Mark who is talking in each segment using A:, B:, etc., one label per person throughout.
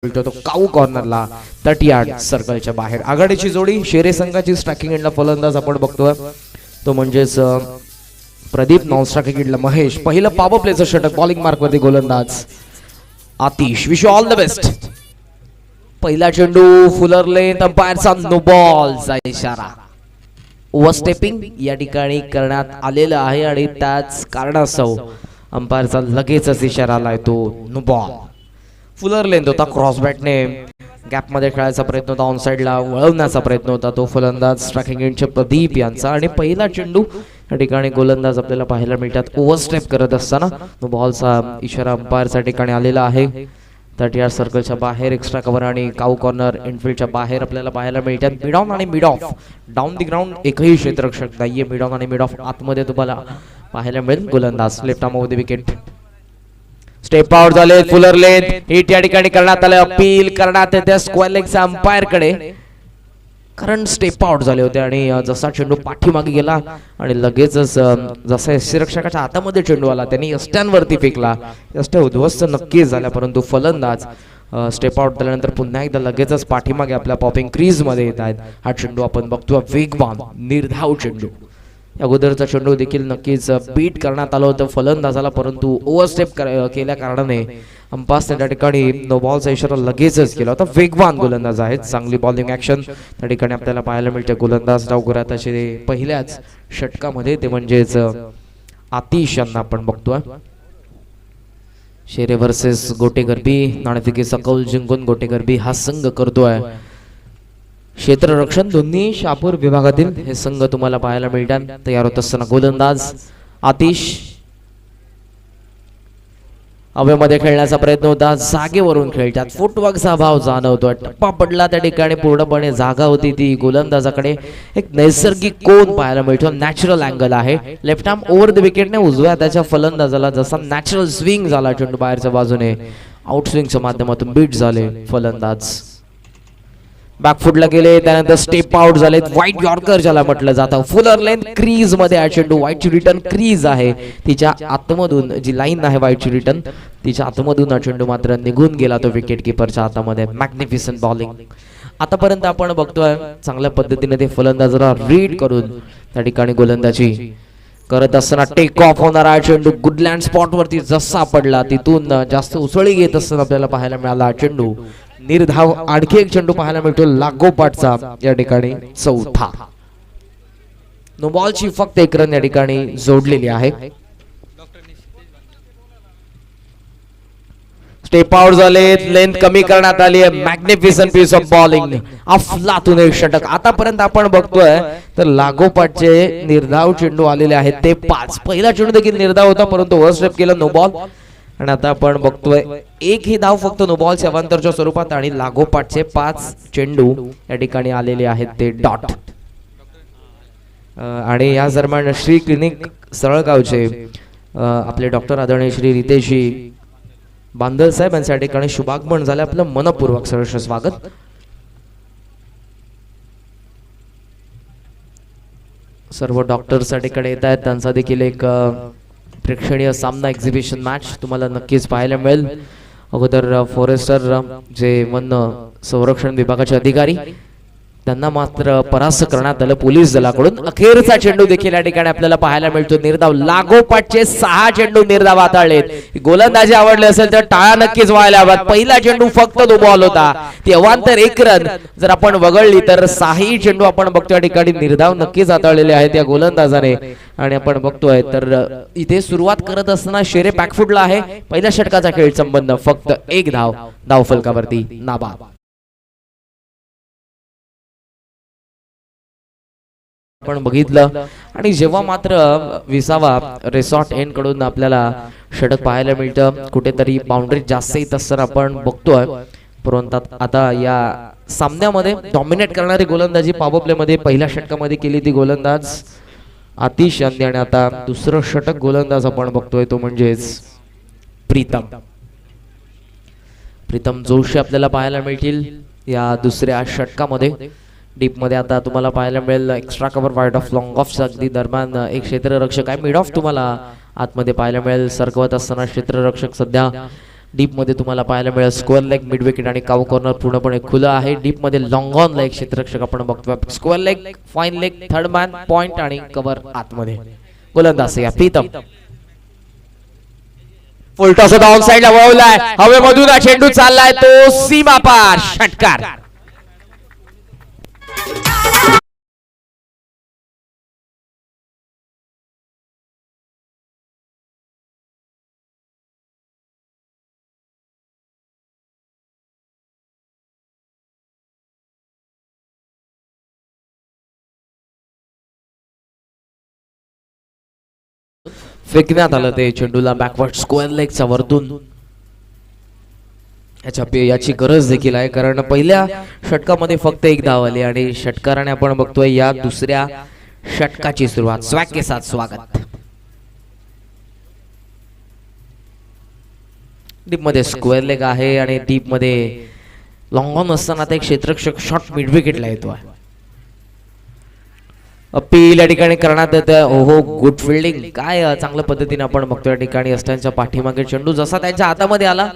A: मिळतो तो काऊ कॉर्नरला 30 यार्ड सर्कलच्या बाहेर. आघाडीची जोडी शेरे संघाची स्ट्रायकिंग एंडला फलंदाज आपण बघतोय तो म्हणजेच प्रदीप, नॉन स्ट्रायकिंग एंडला महेश. पहिलं पॉवर प्लेचं षटक बॉलिंग मार्क वरती गोलंदाज Atish. Wish all the best. पहिला चेंडू फुलर लेंथ, अंपायरचा नो बॉलचा इशारा. ओव्हर स्टेपिंग या ठिकाणी करण्यात आलेलं आहे आणि त्याच कारणास्तव अंपायरचा लगेचच इशारा आलाय तो नो बॉल. फुलर लेंथ होता, क्रॉस बॅटने गॅप मध्ये खेळायचा प्रयत्न होता, ऑन साइडला वळवण्याचा प्रयत्न होता तो फलंदाज स्ट्रायकिंग एंडचे प्रदीप यांचा. आणि पहिला चेंडू या ठिकाणी गोलंदाज आपल्याला पाहायला मिळतात ओव्हर स्टेप करत असताना नो बॉलचा इशारा अंपायरच्या ठिकाणी आलेला आहे. 30 यार्ड सर्कलच्या बाहेर एक्स्ट्रा कव्हर आणि काऊ कॉर्नर इनफिल्डच्या बाहेर आपल्याला पाहायला मिळतात. मिड ऑन आणि mid of, down the ground एकही क्षेत्ररक्षक नाहीये. मिड ऑन आणि मिड ऑफ आतमध्ये तुम्हाला पाहायला मिळेल. गोलंदाज लेफ्ट आर्म मध्ये विकेट. स्टेप आउट झाले. फुलर लेंथ हिट या ठिकाणी करण्यात आले. अपील करण्यात येते स्क्वेअर लेगच्या अंपायर कडे, कारण स्टेप आउट झाले होते आणि जसा चेंडू पाठीमागे गेला आणि लगेचच जसा यष्टीरक्षकाच्या हातामध्ये चेंडू आला त्यांनी यष्ट्यांवरती फेकला. यष्ट्या उद्ध्वस्त नक्कीच झाल्या, परंतु फलंदाज स्टेप आउट झाल्यानंतर पुन्हा एकदा लगेचच पाठीमागे आपल्या पॉपिंग क्रीज मध्ये येत आहेत. हा चेंडू आपण बघतो वेगवान निर्धाव चेंडू. अगोदरचा चेंडू देखील नक्कीच बीट करण्यात आलं होतं फलंदाजाला, परंतु ओव्हरस्टेप केल्या कारणाने अंपायरने त्या ठिकाणी नो बॉलचा इशारा लगेचच केला होता. वेगवान गोलंदाज आहेत, चांगली बॉलिंग ऍक्शन त्या ठिकाणी आपल्याला पाहायला मिळते. गोलंदाज डावखुरात असे पहिल्याच षटकामध्ये ते म्हणजेच आतिश यांना आपण बघतोय. शेरे वर्सेस गोटेगरबी, नाणेफेकीचा कौल जिंकून गोटेगरबी हा संघ करतोय. क्षेत्ररक्षण दोन्ही शहापूर विभागातील हे संघ तुम्हाला पाहायला मिळतात. तयार होत असताना गोलंदाज आतिश हवेमध्ये खेळण्याचा प्रयत्न होता, जागेवरून खेळतात. फुटवर्कचा अभाव जाणवतोय. टप्पा पडला त्या ठिकाणी पूर्णपणे जागा होती ती गोलंदाजाकडे. एक नैसर्गिक कोन पाहायला मिळतो, नॅचरल अँगल आहे. लेफ्ट आर्म ओव्हर द विकेटने उजव्या त्याच्या फलंदाजाला जसा नॅचरल स्विंग झाला चेंडू बाहेरच्या बाजूने आउट स्विंगच्या माध्यमातून बीट झाले फलंदाज. बॅकफुटला गेले, त्यानंतर स्टेप आउट झाले. व्हाईट यॉर्कर ज्याला म्हटलं जातं. फुलर लेंथ क्रीज मध्ये हा चेंडू. व्हाईटची रिटर्न क्रीज आहे तिच्या आतमधून, जी लाईन आहे व्हाईटची रिटर्न तिच्या आतमधून हा चेंडू मात्र निघून गेला तो विकेट किपरच्या हातामध्ये. मॅग्निफिसंट बॉलिंग आतापर्यंत आपण बघतोय. चांगल्या पद्धतीने ते फलंदाजाला रीड करून त्या ठिकाणी गोलंदाजी करत असताना टेक ऑफ होणारा चेंडू गुडलँड स्पॉट वरती जसा पडला तिथून जास्त उसळी घेत असताना आपल्याला पाहायला मिळाला चेंडू निर्धाव. आणखी एक चेंडू पाहायला मिळतो लागोपाठचा या ठिकाणी चौथा. नो बॉलची फक्त एक रन या ठिकाणी जोडलेली आहे. स्टेप आउट झाले, लेंथ कमी करण्यात आली आहे. मॅग्निफिसंट पीस ऑफ बॉलिंग, अफलातून एक षटक. आतापर्यंत आपण बघतोय तर लागोपाठचे निर्धाव चेंडू आलेले आहेत ते 5. पहिला चेंडू देखील निर्धाव होता, परंतु ओव्हरस्टेप केलं नो बॉल. आणि आता आपण बघतोय एक ही धाव फक्त नो बॉल अवांतरच्या स्वरूपात आणि लागोपाठचे 5 चेंडू या ठिकाणी आलेले आहेत ते डॉट. आणि या दरम्यान श्री क्लिनिक सरळगावचे आपले डॉक्टर आदरणीय श्री रितेशजी बांदल साहेब यांच्या ठिकाणी शुभागमन झाले. आपलं मनपूर्वक सहर्ष स्वागत. सर्व डॉक्टर्स या ठिकाणी येत आहेत, त्यांचा देखील एक प्रेक्षणीय सामना एक्झिबिशन मॅच तुम्हाला नक्कीच पाहायला मिळेल. अगोदर फॉरेस्टर जे वन संरक्षण विभागाचे अधिकारी त्यांना मात्र परास्त करण्यात आलं पोलीस दलाकडून. अखेरचा चेंडू देखील या ठिकाणी आपल्याला पाहायला मिळतो निर्धाव. लागोपाठचे 6 चेंडू निर्धाव हाताळलेत. गोलंदाजी आवडले असेल तर टाळा नक्कीच व्हायला हव्यात. पहिला चेंडू फक्त नो बॉल होता, ती अवांतर 1 रन जर आपण वगळली तर 6ही चेंडू आपण बघतो या ठिकाणी निर्धाव नक्कीच हाताळलेले आहेत या गोलंदाजाने. आणि आपण बघतोय तर इथे सुरुवात करत असताना शेरे बॅकफुटला आहे. पहिल्या षटकाचा खेळ संबंध फक्त 1 धाव धावफलकावरती नाबाद. आपण बघितलं आणि जेव्हा मात्र विसावा रिसॉर्ट एंड कडून आपल्याला षटक पाहायला मिळतं, कुठेतरी बाउंड्री जास्त येत असताना आपण बघतोय. परंतु आता या सामन्यामध्ये डॉमिनेट करणारी गोलंदाजी पॉवर प्ले मध्ये पहिल्या षटकामध्ये केली ती गोलंदाज आतिश यांनी. आणि आता दुसरं षटक गोलंदाज आपण बघतोय तो म्हणजेच प्रीतम जोशी आपल्याला पाहायला मिळतील या दुसऱ्या षटकामध्ये. डीप मध्ये आता तुम्हाला पाहायला मिळेल extra cover, wide of, long of अगदी दरम्यान एक क्षेत्ररक्षक आहे. मिड ऑफ तुम्हाला आतमध्ये पाहायला मिळेल. सरकवत असताना क्षेत्ररक्षक सध्या डीप मध्ये तुम्हाला पाहायला मिळेल स्क्वेअर लेग, मिड विकेट आणि काऊ कॉर्नर पूर्णपणे खुलं आहे. डीप मध्ये लॉंग ऑन ला एक क्षेत्ररक्षक आपण बघतोय. Square leg, fine leg, third man, point आणि कव्हर आतमध्ये. गोलंदाज या प्रीतम. फुल टॉस ऑन साइडला वळवलाय, हवेमधून हा चेंडू चाललाय तो सीमा पार, षटकार. फेकण्यात आलं ते चेंडूला बॅकवर्ड स्क्वेअर लेगच्या वरतून. याची गरज देखील आहे कारण पहिल्या षटकामध्ये फक्त एक धाव आली आणि षटकाराने आपण बघतोय या दुसऱ्या षटकाची सुरुवात. स्वॅग के साथ स्वागत. डीप मध्ये स्क्वेअर लेग आहे आणि डीप मध्ये लॉंग ऑन असताना एक क्षेत्ररक्षक शॉट मिड विकेटला येतो. अपील या ठिकाणी करण्यात येतं. ओहो, गुड फिल्डिंग. काय चांगल्या पद्धतीने आपण बघतोय या ठिकाणी अस्त्यांच्या पाठीमागे चेंडू जसा त्यांच्या हातामध्ये आला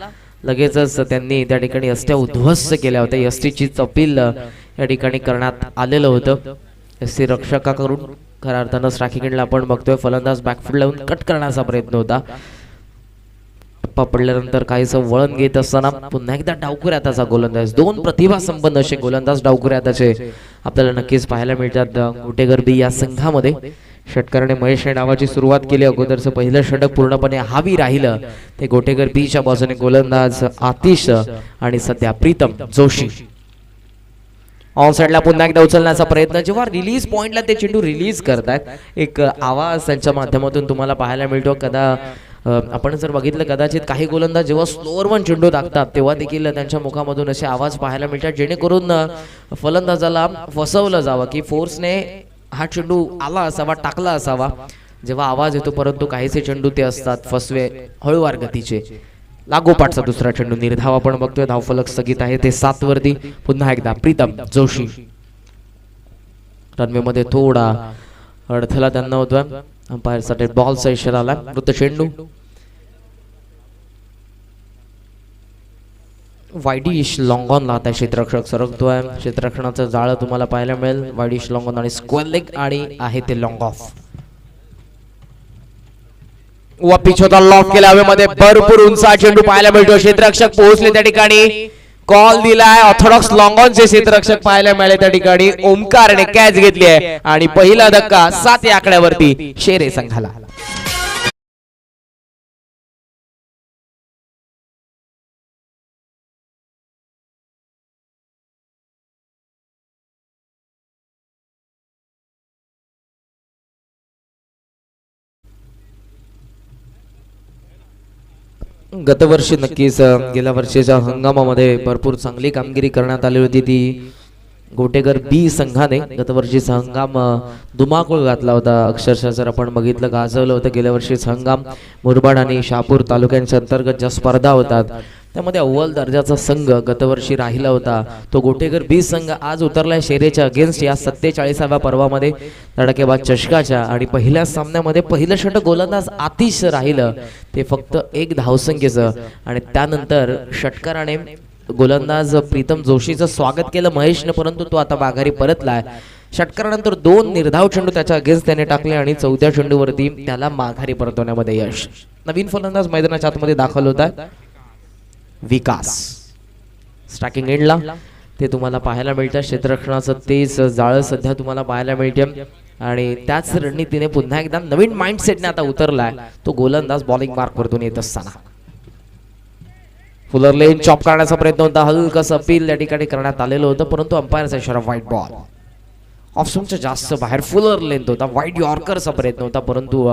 A: लगेचच त्यांनी त्या ठिकाणी अस्त्या उद्ध्वस्त केल्या होत्या. एसटीचीच अपील या ठिकाणी करण्यात आलेलं होतं. एसटी रक्षकाकडून खऱ्या अर्थानं स्ट्रायकिंग आपण बघतोय फलंदाज बॅकफूट लावून कट करण्याचा प्रयत्न होता. टप्पा पडल्यानंतर काहीसं वळण घेत असताना पुन्हा एकदा डावखुऱ्याताचा गोलंदाज. दोन प्रतिभा संपन्न असे गोलंदाज डावखुऱ्याताचे आपल्याला नक्कीच पाहायला मिळतात गोटेगरबी या संघामध्ये. षटकाराने महेश डावाची सुरुवात केली. अगोदरचं पहिलं षटक पूर्णपणे हावी राहिलं ते गोटेगर बीच्या बाजूने गोलंदाज आतिश आणि सध्या प्रीतम जोशी. ऑन साइडला पुन्हा एकदा उचलण्याचा प्रयत्न. जेव्हा रिलीज पॉइंटला ते चेंडू रिलीज करतात एक आवाज त्यांच्या माध्यमातून तुम्हाला पाहायला मिळतो. आपण जर बघितलं कदाचित काही गोलंदाज जेव्हा स्लोअर वन चेंडू टाकतात तेव्हा देखील त्यांच्या मुखामधून असे आवाज पाहायला मिळतात जेणेकरून फलंदाजाला फसवलं जावं की फोर्सने हा चेंडू आला असावा, टाकला असावा. जेव्हा आवाज येतो परंतु काहीसे चेंडू ते असतात फसवे, हळूवार गतीचे. लागोपाठचा दुसरा चेंडू निर्धाव आपण बघतोय. धावफलक स्थगित आहे ते 7 वरती. पुन्हा एकदा प्रीतम जोशी. रनवे मध्ये थोडा अडथळा त्यांना होता. अंपायर साठी बॉलचा इशारा आला. मृत चेंडू वाईडिश लॉंग ऑन लावता क्षेत्ररक्षक सरकतोय. क्षेत्ररक्षणाचं जाळं तुम्हाला पाहायला मिळेल. वाईडिश लॉंग ऑन आणि स्क्वेअर लेग आणि आहे ते लॉंग ऑफ. व पिच होता लॉक केला हवेमध्ये. भरपूर उंच चेंडू पाहायला मिळतो. क्षेत्ररक्षक पोहोचले त्या ठिकाणी. कॉल दिलाय. ऑर्थोडॉक्स लॉंग ऑन चे क्षेत्ररक्षक पाहायला मिळाले त्या ठिकाणी. ओमकारने कॅच घेतली आहे आणि पहिला धक्का 7 या आकड्यावरती शेरे संघाला. गतवर्षी नक्कीच गेल्या वर्षीच्या हंगामामध्ये भरपूर चांगली कामगिरी करण्यात आली होती ती गोटेगर बी संघाने. गतवर्षीचा हंगाम धुमाकूळ घातला होता. अक्षरशः जर आपण बघितलं गाजवलं होतं गेल्या वर्षीचा हंगाम. मुरबाड आणि शहापूर तालुक्यांच्या अंतर्गत ज्या स्पर्धा होतात त्यामध्ये अव्वल दर्जाचा संघ गतवर्षी राहिला होता तो गोटेगर बी संघ आज उतरलाय शेरेच्या अगेन्स्ट या 47व्या पर्वामध्ये धडाकेबाज चषकाच्या. आणि पहिल्या सामन्यामध्ये पहिलं षटक गोलंदाज आतिश राहिलं ते फक्त 1 धावसंख्येचं. आणि त्यानंतर षटकाराने गोलंदाज प्रीतम जोशीचं स्वागत केलं महेशने परंतु तो आता माघारी परतलाय. षटकारानंतर 2 निर्धाव चेंडू त्याच्या अगेन्स्ट त्याने टाकले आणि 4थ्या चेंडूवरती त्याला माघारी परतवण्यामध्ये यश. नवीन फलंदाज मैदानाच्या आतमध्ये दाखल होता विकास. स्ट्रायकिंग एंडला ते तुम्हाला पाहायला मिळतं. क्षेत्ररक्षणाचं तेच जाळं सध्या तुम्हाला पाहायला मिळते आणि त्याच रणनीतीने पुन्हा एकदा नवीन माइंडसेटने आता उतरलाय तो गोलंदाज बॉलिंग मार्क वरतून येत असताना. फुलर लेन चॉप करण्याचा प्रयत्न होता. हलकसं अपील या ठिकाणी करण्यात आलेलं होतं परंतु अंपायरचा इशारा व्हाईट बॉल. ऑप्शनच्या जास्त बाहेर फुलर लेंथ होता. वाईट यॉर्करचा प्रयत्न होता परंतु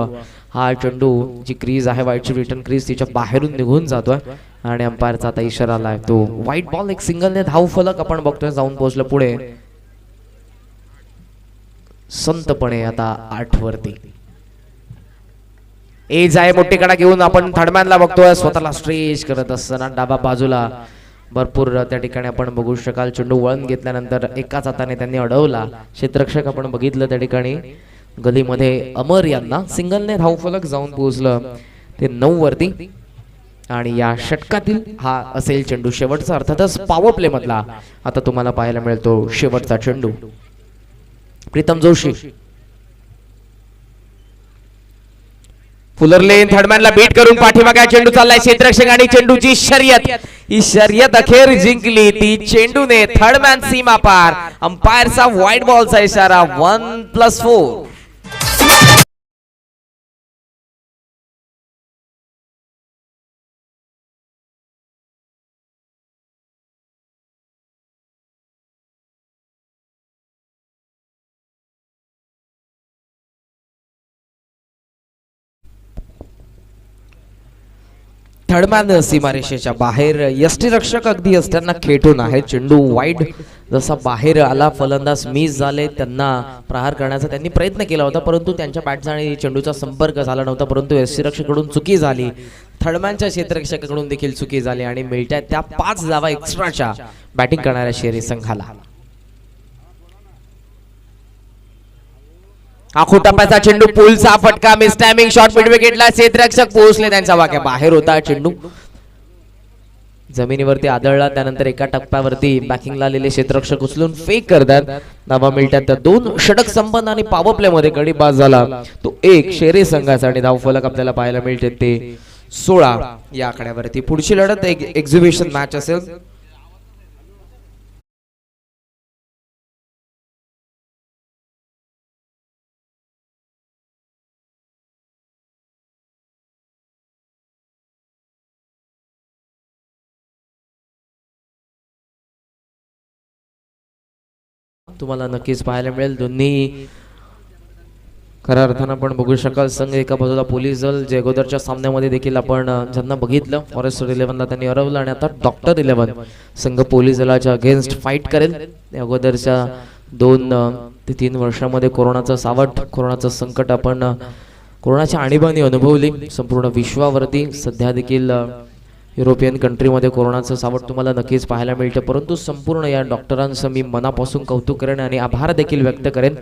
A: हा चेंडू जी क्रीज आहे वाईटची रिटर्न क्रीज तिच्या बाहेरून निघून जातोय आणि अंपायरचा आता इशारा आलाय तो व्हाईट बॉल. एक सिंगलने धाव फलक आपण बघतोय जाऊन पोहोचलं पुढे संतपणे आता 8 वरती. एज आहे मोठी कडा घेऊन आपण थर्डमॅनला बघतोय स्वतःला स्ट्रेच करत असताना डाबा बाजूला भरपूर त्या ठिकाणी आपण बघू शकाल. चेंडू वळण घेतल्यानंतर एकाच हाताने त्यांनी अडवला. क्षेत्ररक्षक आपण बघितलं त्या ठिकाणी गलीमध्ये अमर यांना सिंगलने धावफलक जाऊन पोहोचलं ते 9 वरती. आणि या षटकातील हा असेल चेंडू शेवटचा, अर्थातच पॉवर प्ले मधला आता तुम्हाला पाहायला मिळतो शेवटचा चेंडू. प्रीतम जोशी
B: फुलर लेन थर्डमॅनला बीट करून पाठीमागे चेंडू चाललाय क्षेत्ररक्षक आणि चेंडूची शर्यत. ही शर्यत अखेर जिंकली ती चेंडूने थर्डमॅन सीमा पार. अंपायरचा व्हाईट बॉलचा इशारा 1+4.
A: थर्डमॅन सीमारेषेच्या बाहेर यष्टीरक्षक अगदी असताना खेटून आहे. चेंडू वाईड जसा बाहेर आला, फलंदाज मिस झाले, त्यांना प्रहार करण्याचा त्यांनी प्रयत्न केला होता, परंतु त्यांच्या बॅटचा आणि चेंडूचा संपर्क झाला नव्हता. परंतु यष्टीरक्षकाकडून चुकी झाली, थर्डमॅनच्या क्षेत्ररक्षकाकडून देखील चुकी झाली आणि मिळत्या त्या 5 धावा एक्स्ट्राच्या बॅटिंग करणाऱ्या शेरी संघाला.
B: आखो टप्प्याचा चेंडू पुलचा फटका, मिस टायमिंग शॉट मिड विकेटला क्षेत्ररक्षक पोहोचले त्यांच्या वाक्या बाहेर होता. चेंडू
A: जमिनीवरती आदळला, त्यानंतर एका टप्प्यावरती बॅकिंगला आलेले क्षेत्ररक्षक उचलून फेक करतात. धावा मिळतात त्या 2. षटक संपन्न आणि पॉवर प्ले मध्ये गडी बाद झाला तो 1 शेरी संघाचा आणि धावफलक आपल्याला पाहायला मिळते ते 16 या आकड्यावरती. पुढची लढत एक एक्झिबिशन मॅच असेल. तुम्हाला नक्कीच पाहायला मिळेल. दोन्ही खऱ्या अर्थानं आपण बघू शकाल संघ एका बाजूला पोलीस दल, जे अगोदरच्या सामन्यामध्ये देखील आपण ज्यांना बघितलं फॉरेस्ट 11ला त्यांनी हरवलं, आणि आता डॉक्टर 11 संघ पोलीस दलाच्या अगेन्स्ट फाईट करेल. अगोदरच्या 2 ते 3 वर्षामध्ये कोरोनाचं सावट, कोरोनाचं संकट, आपण कोरोनाची आणीबाणी अनुभवली संपूर्ण विश्वावरती. सध्या देखील युरोपियन कंट्रीमध्ये कोरोनाचं सावट तुम्हाला नक्कीच पाहायला मिळतं, परंतु संपूर्ण या डॉक्टरांचं मी मनापासून कौतुक करेन आणि आभार देखील व्यक्त करेन,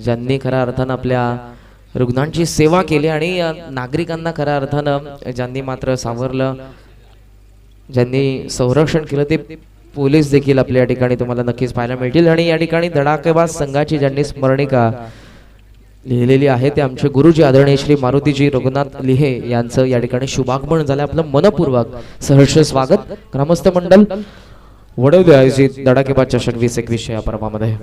A: ज्यांनी खऱ्या अर्थानं आपल्या रुग्णांची सेवा केली आणि नागरिकांना खऱ्या अर्थानं ज्यांनी मात्र सावरलं, ज्यांनी संरक्षण केलं, ते पोलीस देखील आपल्या या ठिकाणी तुम्हाला नक्कीच पाहायला मिळतील. आणि या ठिकाणी धडाकेबाज संघाची ज्यांनी स्मरणिका लिहिलेली आहे ते आमचे गुरुजी आदरणीय श्री मारुतीजी रघुनाथ लिहे यांचं या ठिकाणी शुभागमन झालं. आपलं मनपूर्वक सहर्ष स्वागत. ग्रामस्थ मंडळ वडवले आयोजित धडाकेबाज चषक 2021 या पर्वामध्ये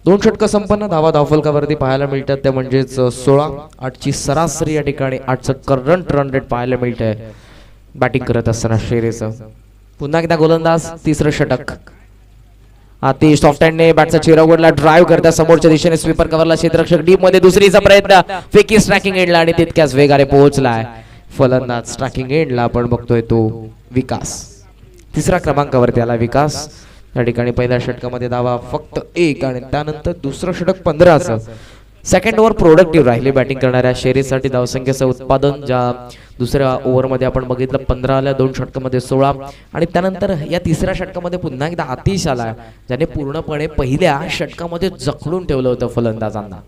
A: 2 षटक संपन्न. धावफलकावरती पाहायला मिळतात त्या म्हणजेच 16. 8ची सरासरी या ठिकाणी 8चं करंट रन रेट पाहायला मिळतंय बॅटिंग करत असताना शेरेचं. पुन्हा एकदा गोलंदाज, 3रं षटक. अति सॉफ्ट हँडने बॅटचा चेहरा उघडला, ड्राईव्ह करता समोरच्या दिशेने स्वीपर कव्हरला क्षेत्ररक्षक डीप मध्ये. दुसरीचा प्रयत्न फेकी स्ट्रायकिंग एंडला आणि तितक्याच वेगाने पोहोचलाय फलंदाज. स्ट्रायकिंग एंडला आपण बघतोय तो विकास. 3ऱ्या क्रमांकावरती आला विकास. या ठिकाणी पहिल्या षटकामध्ये धावा फक्त 1 आणि त्यानंतर 2रं षटक 15चं. सेकंड ओव्हर प्रोडक्टिव्ह राहिली बॅटिंग करणाऱ्या शेरीसाठी. धावसंख्येचं उत्पादन ज्या 2ऱ्या ओव्हरमध्ये आपण बघितलं 15 आल्या, 2 षटकामध्ये 16 आणि त्यानंतर या 3ऱ्या षटकामध्ये पुन्हा एकदा आतिश आला, ज्याने पूर्णपणे पहिल्या षटकामध्ये जखडून ठेवलं होतं फलंदाजांना.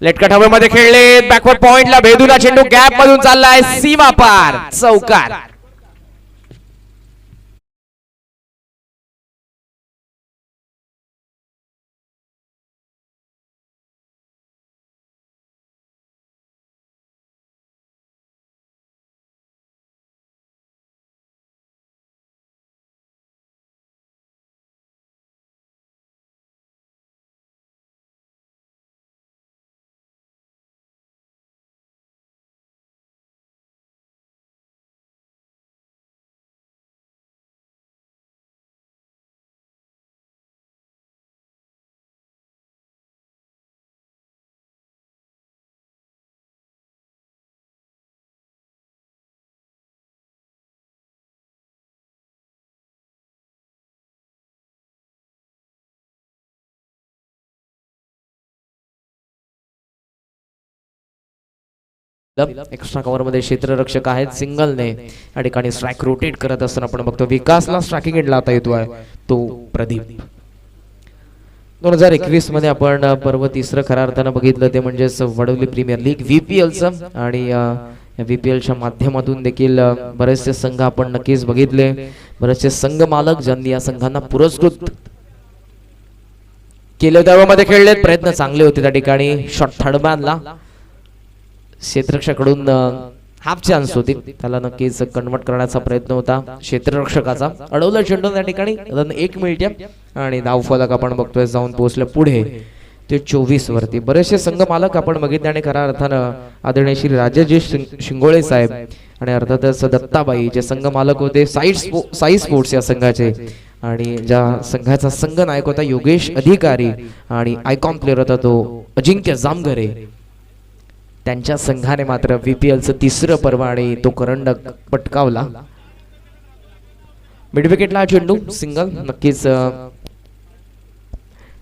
B: लेटकट हवेमध्ये खेळले, बॅकवर्ड पॉइंटला भेदून चेंडू गॅप मधून चाललाय सीमा पार, चौकार.
A: एक्स्ट्रा कव्हर मध्ये क्षेत्ररक्षक आहेत. सिंगलने या ठिकाणी स्ट्राइक रोटेट करत असताना आपण बघतो विकासला स्ट्रायकिंग एंडला आता येतोय तो प्रदीप. 2021 मध्ये आपण पर्व तिसरं खऱ्या अर्थानं बघितलं ते म्हणजेच वडवली प्रीमियर लीग VPLचं आणि या VPLच्या माध्यमातून देखील बरेचसे संघ आपण नक्कीच बघितले. बरेचसे संघ मालक ज्यांनी या संघांना पुरस्कृत केले त्यामध्ये खेळले. प्रयत्न चांगले होते त्या ठिकाणी. शॉट थर्डमॅनला क्षेत्ररक्षकाकडून हाफ चान्स होती, त्याला नक्कीच कन्वर्ट करण्याचा प्रयत्न होता क्षेत्ररक्षकाचा. अडवलं चेंडू त्या ठिकाणी. रन 1 मिनिट आणि धावफलक आपण बघतोय जाऊन पोहोचले पुढे ते 24 वरती. बरेचसे संघ मालक आपण बघितले आणि खऱ्या अर्थानं आदरणीय श्री राजाजी शिंगोळे साहेब आणि अर्थातच दत्ताबाई जे संघ मालक होते साई स्पोर्ट्स या संघाचे, आणि ज्या संघाचा संघ नायक होता योगेश अधिकारी आणि आयकॉन प्लेअर होता तो अजिंक्य जामघरे, त्यांच्या संघाने मात्र VPLचं तिसरं पर्व आणि तो करंडक पटकावला. मिड विकेटला चेंडू सिंगल, नक्कीच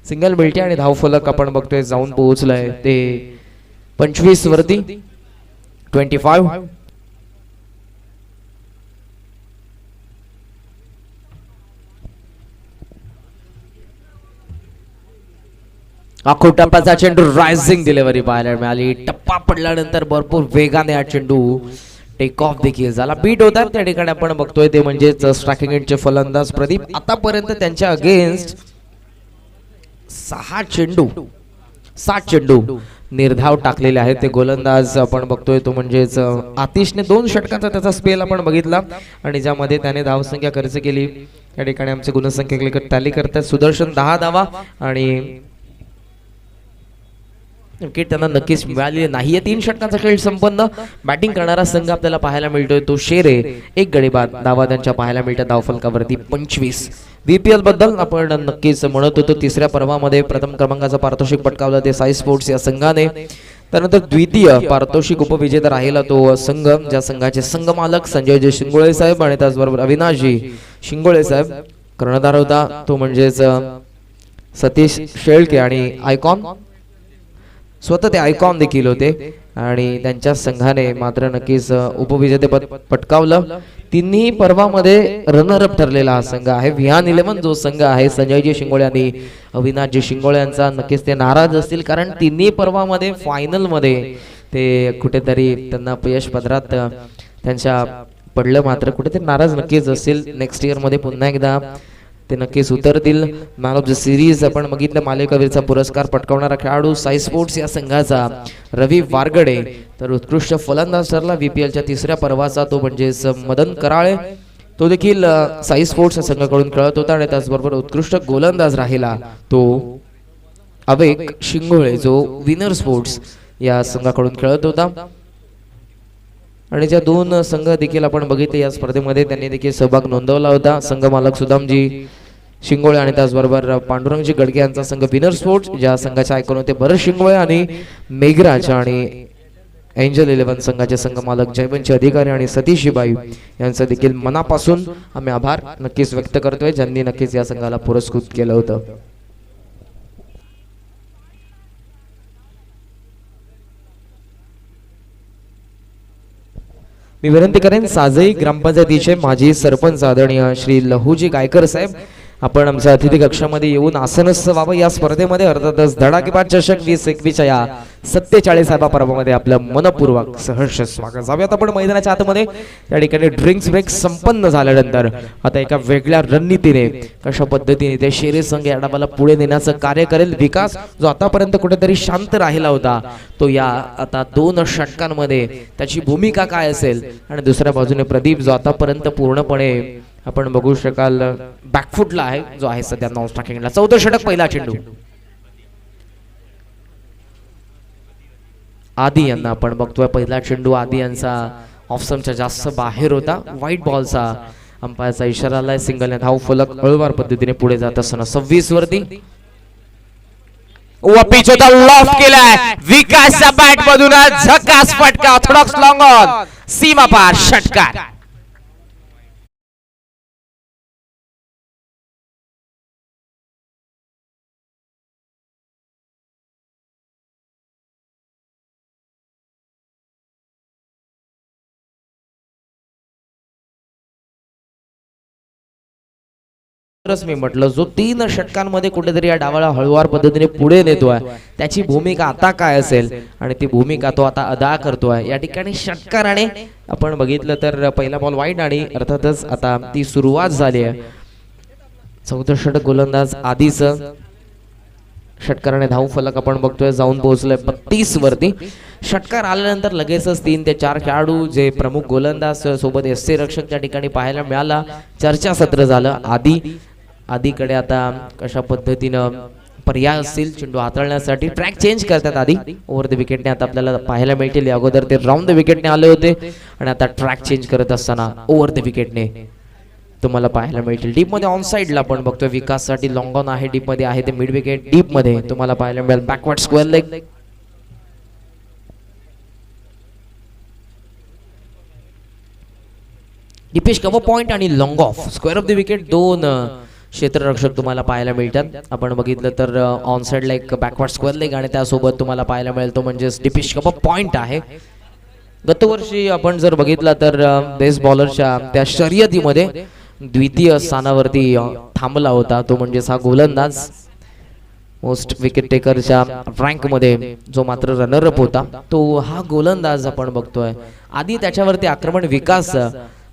A: सिंगल मिळते आणि धावफलक आपण बघतोय जाऊन पोहोचलाय ते 25 वरती 25. टप्प्याचा चेंडू रायझिंग डिलिव्हरी पाहायला मिळाली. टप्पा पडल्यानंतर भरपूर वेगाने हा चेंडू टेक ऑफ देखील झाला. बीट होतात त्या ठिकाणी आपण बघतोय ते म्हणजेच स्ट्रायकिंग एंडचे फलंदाज प्रदीप. आतापर्यंत त्यांच्या अगेन्स्ट 7 चेंडू निर्धाव टाकलेले आहेत ते गोलंदाज आपण बघतोय तो म्हणजेच आतिशने 2 षटकांचा त्याचा स्पेल आपण बघितला आणि ज्यामध्ये त्याने धावसंख्या खर्च केली. या ठिकाणी आमचे गुणसंख्या टॅली करतात. सुदर्शन 10 धावा आणि विकेट त्यांना नक्कीच मिळालेली नाहीये. 3 षटकांचा खेळ संपन्न. बॅटिंग करणारा संघ आपल्याला पाहायला मिळतोय तो शेरे. 1 गडी बाद धावा त्यांच्या पाहायला मिळतात धावफलकावरती 25. VPL बद्दल आपण नक्कीच म्हणत होतो तिसऱ्या पर्वामध्ये प्रथम क्रमांकाचा पारितोषिक पटकावला ते साई स्पोर्ट्स या संघाने. त्यानंतर द्वितीय पारितोषिक उपविजेता राहिला तो संघ ज्या संघाचे संघ मालक संजयजी शिंगोळे साहेब आणि त्याचबरोबर अविनाशजी शिंगोळे साहेब. कर्णधार होता तो म्हणजेच सतीश शेळके आणि आयकॉन, स्वतः ते आयकॉन देखील होते आणि त्यांच्या संघाने मात्र नक्कीच उपविजेतेपद पटकावलं. तिन्ही पर्वामध्ये रनरअप ठरलेला हा संघ आहे. विहान 11 जो संघ आहे संजयजी शिंगोळे आणि अविनाशजी शिंगोळे यांचा, नक्कीच ते नाराज असतील कारण तिन्ही पर्वामध्ये फायनल मध्ये ते कुठेतरी त्यांना अपयश पदरात त्यांच्या पडलं, मात्र कुठेतरी नाराज नक्कीच असतील. नेक्स्ट इयर मध्ये पुन्हा एकदा ते नक्कीच उतरतील. मॅन ऑफ द सिरीज आपण बघितलं मालिकावीरचा पुरस्कार पटकावणारा खेळाडू साई स्पोर्ट्स या संघाचा रवी वारगडे, तर उत्कृष्ट फलंदाज ठरला VPLच्या तिसऱ्या पर्वाचा तो म्हणजेच मदन कराळे, तो देखील साई स्पोर्ट्स या संघाकडून खेळत होता आणि त्याचबरोबर उत्कृष्ट गोलंदाज राहिला तो अवेक शिंगोळे जो विनर स्पोर्ट्स या संघाकडून खेळत होता. आणि ज्या 2 संघ देखील आपण बघितले या स्पर्धेमध्ये त्यांनी देखील सहभाग नोंदवला होता. संघ मालक सुदामजी शिंगोळे आणि त्याचबरोबर पांडुरंगजी गडके यांचा संघ विनर स्पोर्ट्स, ज्या संघाचे आयकॉन होते भरत शिंगोळे आणि मेघराज, आणि एंजल 11 संघाचे संघ मालक जयवंशी अधिकारी आणि सतीश शिबाई यांचं देखील मनापासून आम्ही आभार नक्कीच व्यक्त करतोय ज्यांनी नक्कीच या संघाला पुरस्कृत केलं होतं. मी विनंती करेन साजई ग्रामपंचायतीचे माजी सरपंच आदरणीय श्री लहूजी गायकर साहेब आपण आमच्या अतिथी कक्षामध्ये येऊन आसनस्थ व्हावं. या स्पर्धेमध्ये अर्थातच धडाकेबाद चषक 2021 या 47व्या पर्वामध्ये आपलं मनपूर्वक सहर्ष स्वागत. जाऊयात आपण मैदानाच्या आतमध्ये. या ठिकाणी ड्रिंक्स ब्रेक संपन्न झाल्यानंतर आता एका वेगळ्या रणनीतीने कशा पद्धतीने ते शेरे संघ या डावाला पुढे नेण्याचं कार्य करेल. विकास जो आतापर्यंत कुठेतरी शांत राहिला होता तो या आता 2 षटकांमध्ये त्याची भूमिका काय असेल, आणि दुसऱ्या बाजूने प्रदीप जो आतापर्यंत पूर्णपणे आपण बघू शकाल बॅकफुटला आहे जो आहे सध्या नॉन स्ट्रायकिंगला. 14 षटक पहिला चेंडू आदी यांना आपण बघतोय. पहिला चेंडू आदी यांचा ऑफस्टंपच्या जास्त बाहेर होता. व्हाईट बॉलचा अंपायरचा इशारा आलाय. सिंगल धाव फलक हळूवार पद्धतीने पुढे जात असताना 26 वरती
B: पिच होता लॉफ केलाय विकासच्या बॅट मधून झकास फटका ऑर्थोडॉक्स लॉंग ऑन सीमा पार षटकार.
A: अगोदरच मी म्हटलं, जो 3 षटकांमध्ये कुठेतरी या डावाला हळूवार पद्धतीने पुढे नेतोय त्याची भूमिका आता काय असेल आणि ती भूमिका तो आता अदा करतोय. या ठिकाणी षटकाराने आपण बघितलं तर पहिला बॉल वाईड आणि अर्थातच आता ती सुरुवात झाली आहे. चौथं षटक गोलंदाज आधीच षटकाराने धाव फलक आपण बघतोय जाऊन पोहोचलोय 32 वरती. षटकार आल्यानंतर लगेचच 3 ते 4 खेळाडू जे प्रमुख गोलंदाज सोबत एससी रक्षक त्या ठिकाणी पाहायला मिळाला. चर्चासत्र झालं. आधीकडे आता कशा पद्धतीनं पर्याय असतील चेंडू हाताळण्यासाठी. ट्रॅक चेंज करतात आधी ओव्हर द विकेटने आता आपल्याला पाहायला मिळतील. अगोदर ते राऊंड द विकेटने आले होते आणि आता ट्रॅक चेंज करत असताना ओव्हर द विकेटने तुम्हाला पाहायला मिळतील. डीप मध्ये ऑन साइडला आपण बघतोय विकाससाठी लॉंग ऑन आहे. डीप मध्ये आहे ते मिड विकेट. डीप मध्ये तुम्हाला पाहायला मिळेल backward square leg. Deepesh cover point आणि long off square off the wicket. 2 क्षेत्ररक्षक तुम्हाला पाहायला मिळतात. आपण बघितलं तर ऑन साइडला एक बॅकवर्ड स्क्वेअर लेग आणि त्यासोबत तुम्हाला पाहायला मिळेल तो म्हणजे दीपेश कव्हर पॉइंट आहे. गतवर्षी आपण जर बघितला तर बेस बॉलरच्या त्या शर्यतीमध्ये द्वितीय स्थानावरती थांबला होता तो म्हणजे हा गोलंदाज. मोस्ट विकेट टेकरच्या रँक मध्ये जो मात्र रनरअप होता तो हा गोलंदाज आपण बघतोय. आधी त्याच्यावरती आक्रमण विकास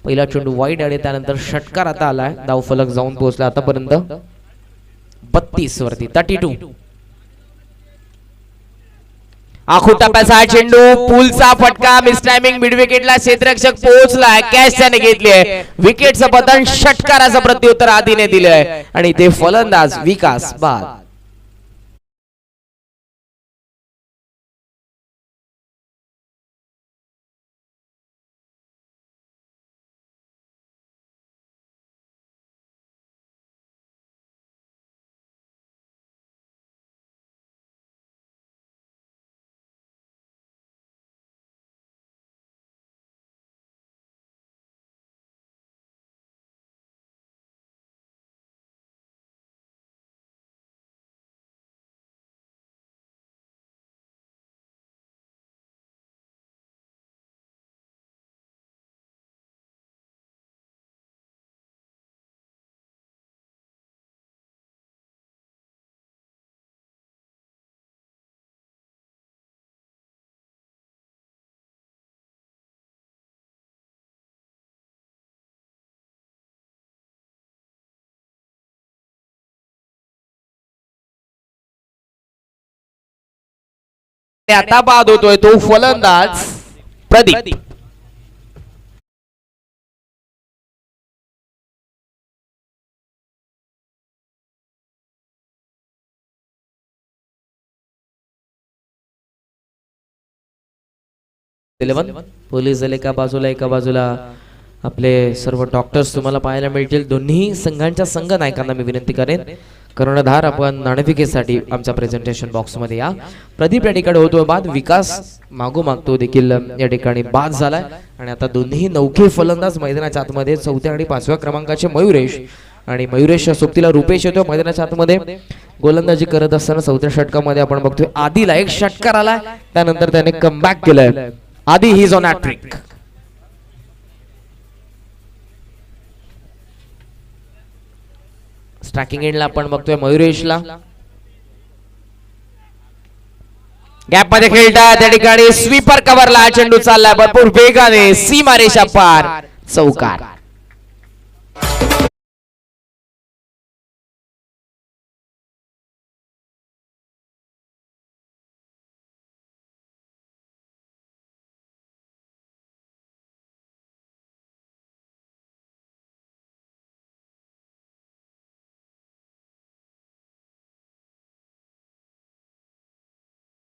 A: पहिला चेंडू वाईड आणि त्यानंतर षटकार आता आलाय. धाव फलक जाऊन पोहोचला आतापर्यंत 32 वरती 32.
B: आखुटाप्याचा चेंडू पुलचा फटका मिस टायमिंग मिड विकेटला क्षेत्ररक्षक पोहोचलाय. कॅच त्याने घेतलीये. विकेटचं पतन षटकाराचं प्रत्युत्तर आधीने दिलंय आणि ते फलंदाज विकास बाद. आता बाद होतोय तो फलंदाज प्रदीप.
A: पोलीस दल एका बाजूला आपले सर्व डॉक्टर्स तुम्हाला पाहायला मिळतील. दोन्ही संघांच्या संघ नायकांना मी विनंती करेन कर्णधार आपण नाणेफिकेसाठी आमच्या प्रेझेंटेशन बॉक्स मध्ये या. प्रदीप या ठिकाणी होतोय बाद. विकास मागोमाग तो देखील या ठिकाणी बाद झालाय आणि आता दोन्ही नौखे फलंदाज मैदानाच्या आतमध्ये 4थ्या आणि 5व्या क्रमांकाचे मयुरेश आणि मयुरेशच्या सोबतीला रुपेश येतो मैदानाच्या आतमध्ये. गोलंदाजी करत असताना 4थ्या षटकामध्ये आपण बघतोय आधीला एक षटकार आलाय त्यानंतर त्याने कमबॅक केलंय. आधी ही ऑन हॅट्रिक. स्ट्रायकिंग एंडला आपण बघतोय मयुरेशला.
B: गॅप मध्ये खेळतात त्या ठिकाणी स्वीपर कव्हरला चेंडू चाललाय भरपूर वेगाने सीमारेषा पार चौकार.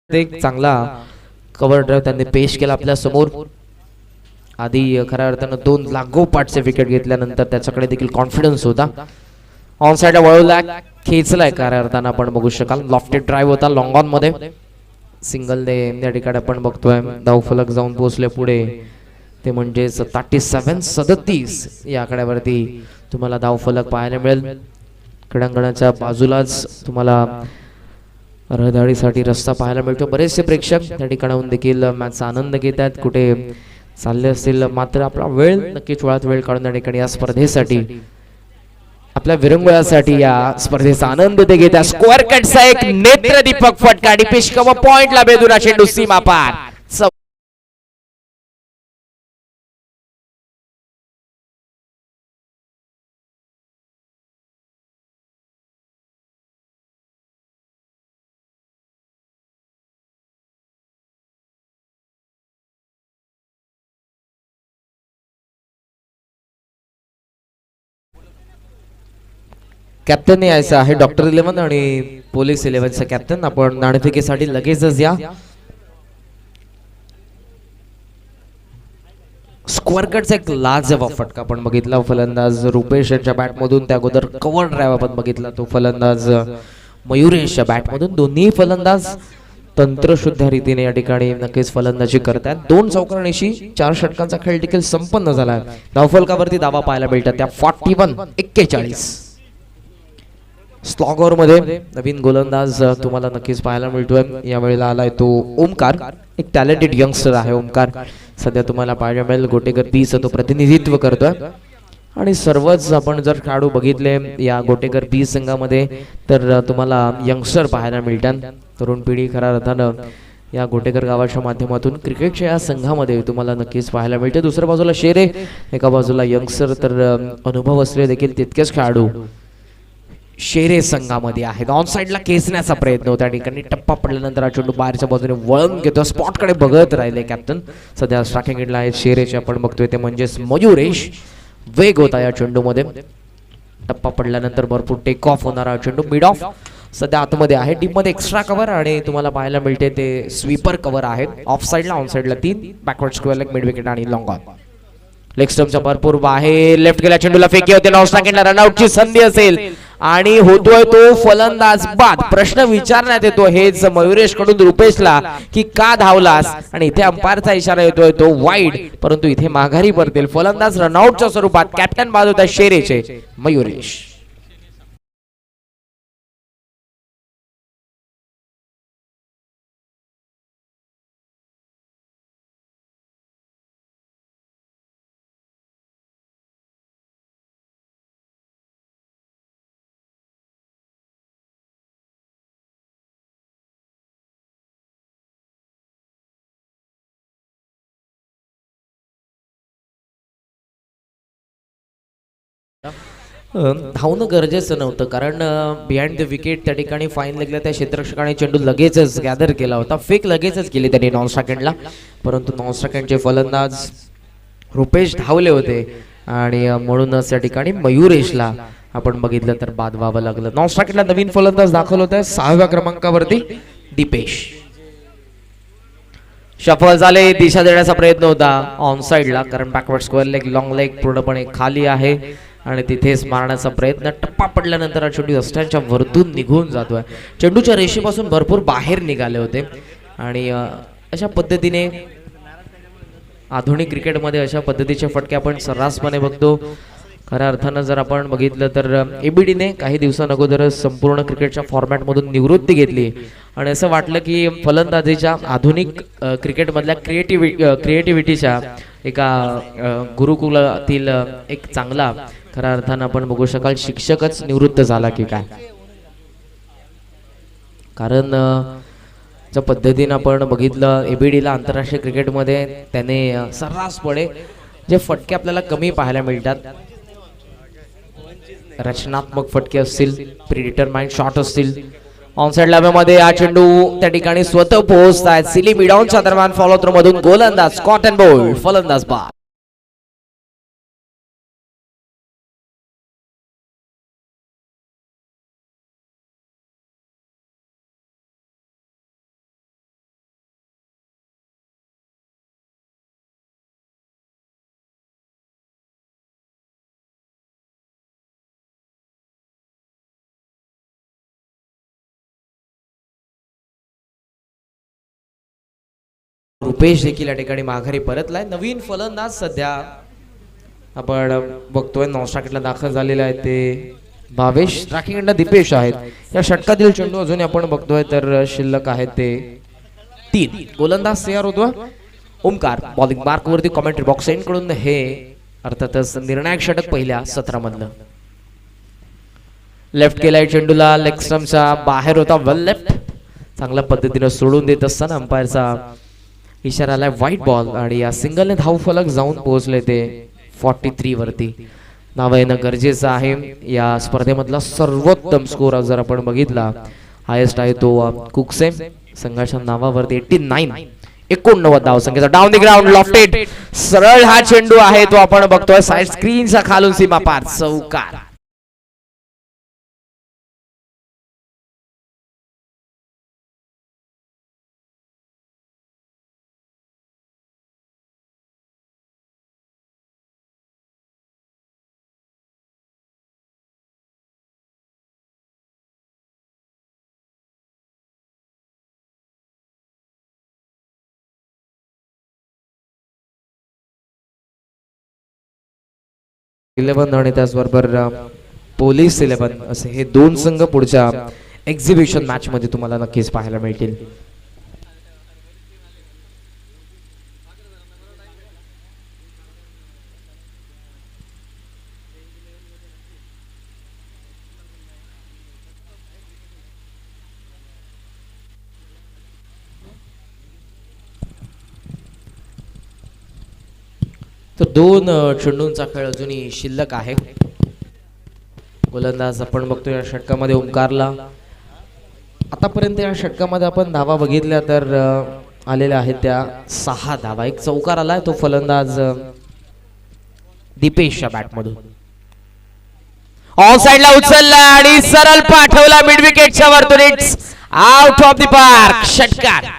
A: एक चांगला कव्हर ड्राईव्ह त्यांनी पेश केला आपल्या समोर. आधी खऱ्या अर्थानं 2 लागोपाठचे विकेट घेतल्यानंतर त्याच्याकडे देखील कॉन्फिडन्स होता. ऑन साइडला वळवला खेचलाय खऱ्या अर्थानं आपण बघू शकाल. लॉफ्टेड ड्राईव्ह होता लॉंग ऑन मध्ये. सिंगल ने या ठिकाणी आपण बघतोय धाव फलक जाऊन पोहोचले पुढे ते म्हणजे 37-37 या आकड्यावरती तुम्हाला धाव फलक पाहायला मिळेल. क्रीडांगणाच्या बाजूलाच तुम्हाला रहदारीसाठी रस्ता पाहायला मिळतो. बरेचसे प्रेक्षक त्या ठिकाणाहून देखील मॅचचा आनंद घेत आहेत. कुठे चालले असतील मात्र आपला वेळ नक्कीच वेळात वेळ काढून त्या ठिकाणी या स्पर्धेसाठी
B: आपल्या विरंगुळ्यासाठी या स्पर्धेचा आनंद ते घेत्या. स्क्वेअर कटचा एक नेत्रदीपक फटका आणि पिशकम पॉइंटला बेदुरा चेंडू सीमा पार. कॅप्टन यायचं आहे डॉक्टर 11 आणि पोलीस 11चा कॅप्टन. आपण नाणेफेकीसाठी लगेचच या. स्क्वेअर कटचा एक लाजवाब फटका आपण बघितला. फलंदाज रुपेश यांच्या बॅटमधून, त्या अगोदर कव्हर ड्राईव्ह आपण बघितला तो फलंदाज मयुरेशच्या बॅटमधून. दोन्ही फलंदाज तंत्रशुद्ध रीतीने या ठिकाणी नक्कीच फलंदाजी करतात. 2 चौकारणीशी 4 षटकांचा खेळ देखील संपन्न झाला. धावफलकावरती दावा पाहायला मिळतात त्या 41-41. स्लॉगर मध्ये नवीन गोलंदाज तुम्हाला नक्कीच पाहायला मिळतोय. यावेळेला आलाय तो ओमकार, एक टॅलेंटेड यंगस्टर आहे ओमकार. सध्या तुम्हाला पाहायला मिळेल गोटेकर पीच तो प्रतिनिधित्व करतोय. आणि सर्वच आपण जर खेळाडू बघितले या गोटेकर पी संघामध्ये तर तुम्हाला यंगस्टर पाहायला मिळतात. तरुण पिढी खऱ्या अर्थानं या गोटेकर गावाच्या माध्यमातून क्रिकेटच्या या संघामध्ये तुम्हाला नक्कीच पाहायला मिळते. दुसऱ्या बाजूला शेरे, एका बाजूला यंगस्टर, तर अनुभव असले देखील तितकेच खेळाडू शेरे संघामध्ये आहेत. ऑन साइडला खेचण्याचा प्रयत्न होता. ठिकाणी टप्पा पडल्यानंतर हा चेंडू बाहेरच्या बाजूने वळून घेतो. स्पॉटकडे बघत राहिले कॅप्टन. सध्या स्ट्रायकिंग एंडला आहेत शेरेचे आपण बघतोय ते म्हणजेच मयुरेश. वेग होता या चेंडूमध्ये. टप्पा पडल्यानंतर भरपूर टेक ऑफ होणारा चेंडू मिड ऑफ सध्या आतमध्ये आहे. डीप मध्ये एक्स्ट्रा कव्हर आणि तुम्हाला पाहायला मिळते ते स्वीपर कव्हर आहेत. ऑफ साइडला, ऑन साइडला 3, backward square leg, mid wicket आणि लॉंग ऑन. लेग स्टंपच्या भरपूर बाहेर लेफ्ट गेल्या चेंडूला फेकी होते. नॉन स्ट्रायकिंगला रनआउटची संधी असेल आणि होतोय तो फलंदाज बाद. प्रश्न विचारण्यात येतो हेच मयुरेश कडून रुपेशला की का धावलास, आणि इथे अंपायरचा इशारा येतोय तो वाईड, परंतु इथे माघारी परतेल. फलंदाज रनआउटच्या स्वरूपात. कॅप्टन बाद होता शेरेचे मयुरेश. धावणं गरजेचं नव्हतं कारण बिहाइंड द विकेट त्या ठिकाणी फाईन लागला. त्या क्षेत्ररक्षकाने चेंडू लगेचच गॅदर केला होता. फेक लगेचच केली त्यांनी नॉन स्ट्रायकिंगला, परंतु नॉन स्ट्रायकिंगचे फलंदाज रुपेश धावले होते आणि म्हणूनच त्या ठिकाणी मयुरेशला आपण बघितलं तर बाद व्हावं लागलं. नॉन स्ट्रायकिंगला नवीन फलंदाज दाखल होत आहे 6व्या क्रमांकावरती दीपेश. शफल झाले. दिशा देण्याचा प्रयत्न होता ऑन साइडला कारण backward square leg, long leg पूर्णपणे खाली आहे आणि तिथेच मारण्याचा प्रयत्न. टप्पा पडल्यानंतर हा चेंडू यष्ट्यांच्या वरतून निघून जातोय. चेंडूच्या रेषेपासून भरपूर बाहेर निघाले होते आणि अशा पद्धतीने आधुनिक क्रिकेटमध्ये अशा पद्धतीचे फटके आपण सर्रासपणे बघतो. खऱ्या अर्थानं जर आपण बघितलं तर एबीडीने काही दिवसांअगोदरच संपूर्ण क्रिकेटच्या फॉर्मॅटमधून निवृत्ती घेतली आणि असं वाटलं की फलंदाजीच्या आधुनिक क्रिकेटमधल्या क्रिएटिव्हिटीच्या एका गुरुकुलातील एक चांगला खऱ्या अर्थानं आपण बघू शकाल शिक्षकच निवृत्त झाला की काय. कारण ज्या पद्धतीनं आपण बघितलं एबीडीला आंतरराष्ट्रीय क्रिकेटमध्ये त्याने सर्रासपणे जे फटके आपल्याला कमी पाहायला मिळतात, रचनात्मक फटके असतील, प्रीडिटरमाइंड शॉट असतील, ऑनसाइड लांब्यामध्ये हा चेंडू त्या ठिकाणी स्वतः पोहोचतायत. सिली मिडॉनच्या दरम्यान फॉलो थ्रो मधून गोलंदाज कॉटन बॉल, फलंदाज बाद. रुपेश देखील या ठिकाणी माघारी परतलाय. नवीन फलंदाज सध्या आपण बघतोय नॉन स्ट्रायकिंगला दाखल झालेले आहेत ते भावेश. स्ट्रायकिंगला दीपेश आहेत. या षटकातील चेंडू अजून आपण बघतोय तर शिल्लक आहेत ते 3. गोलंदाज तयार होतोय ओमकार. बॉलिंग मार्क वरती कॉमेंट्री बॉक्स एंड कडून हे अर्थातच निर्णायक षटक पहिल्या 17 मधलं.
A: लेफ्ट केलाय चेंडूला, लेग स्टंपच्या बाहेर होता, वेल लेफ्ट. चांगल्या पद्धतीने सोडून देत असताना अंपायरचा इशारा आलाय व्हाईट बॉल आणि या सिंगलने धाव फलक जाऊन पोहोचले ते 43 वरती. नाव येणं गरजेचं आहे. या स्पर्धेमधला सर्वोत्तम स्कोर जर आपण बघितला, हायेस्ट आहे तो कुकसे संघाच्या नावावरती 89 धावसंख्येचा. डाऊन द ग्राउंड लॉफ्टेड, सरळ हा चेंडू आहे तो आपण बघतोय साइड स्क्रीनचा खालून सीमा पार, चौकार. इलेव्हन आणि त्याचबरोबर पोलीस 11 असे हे दोन संघ पुढच्या एक्झिबिशन मॅच मध्ये तुम्हाला नक्कीच पाहायला मिळतील. तर दोन चेंडूंचा खेळ अजूनही शिल्लक आहे. गोलंदाज आपण बघतोय या षटकामध्ये ओमकारला. आतापर्यंत या षटकामध्ये आपण धावा बघितल्या तर आलेल्या आहेत त्या 6 धावा. एक चौकार आलाय तो फलंदाज दीपेशच्या बॅटमधून.
B: ऑन साइडला उचलला आणि सरळ पाठवला मिड विकेटच्या वरतून. It's out of the park, षटकार.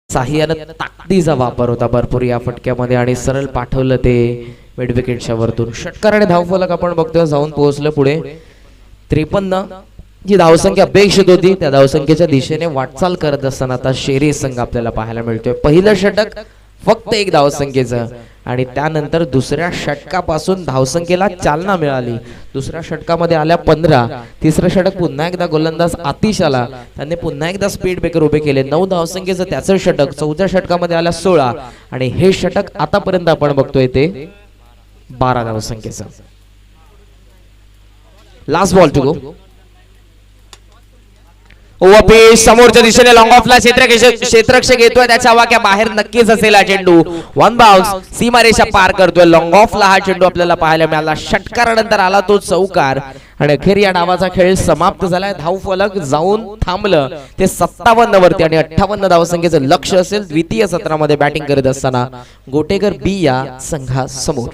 A: साह्यानं ताकदीचा वापर होता भरपूर या फटक्यामध्ये आणि सरळ पाठवलं ते मिड विकेटच्या वरतून. षटकार आणि धावफलक आपण बघतोय जाऊन पोहोचलं पुढे 53. जी धावसंख्या अपेक्षित होती त्या धावसंख्येच्या दिशेने वाटचाल करत असताना आता शेरे संघ आपल्याला पाहायला मिळतोय. पहिलं षटक फक्त 1 धावसंख्येचं आणि त्यानंतर दुसऱ्या षटकापासून धावसंख्येला चालना मिळाली. दुसऱ्या षटकामध्ये आल्या 15. तिसरं षटक पुन्हा एकदा गोलंदाज आतिश आला, त्यांनी पुन्हा एकदा स्पीड ब्रेकर उभे केले. 9 धावसंख्येचं त्याचं षटक. चौथ्या षटकामध्ये आल्या 16 आणि हे षटक आतापर्यंत आपण बघतोय ते 12 धावसंख्येचं. Last ball to go.
B: OP समोरच्या दिशेने लॉंग ऑफला क्षेत्ररक्षक येतोय, त्याच्या वाक्या बाहेर नक्कीच असेल हा चेंडू. 1 बाउन्स, सीमारेषा पार करतोय. लॉंग ऑफला हा चेंडू आपल्याला पाहायला मिळाला. षटकारानंतर आला तो चौकार आणि अखेर या डावाचा खेळ समाप्त झालाय. धाव फलक जाऊन थांबलं ते 57 वरती आणि 58 धावसंख्येचं लक्ष असेल द्वितीय सत्रामध्ये बॅटिंग करत असताना गोटेकर बी या संघासमोर.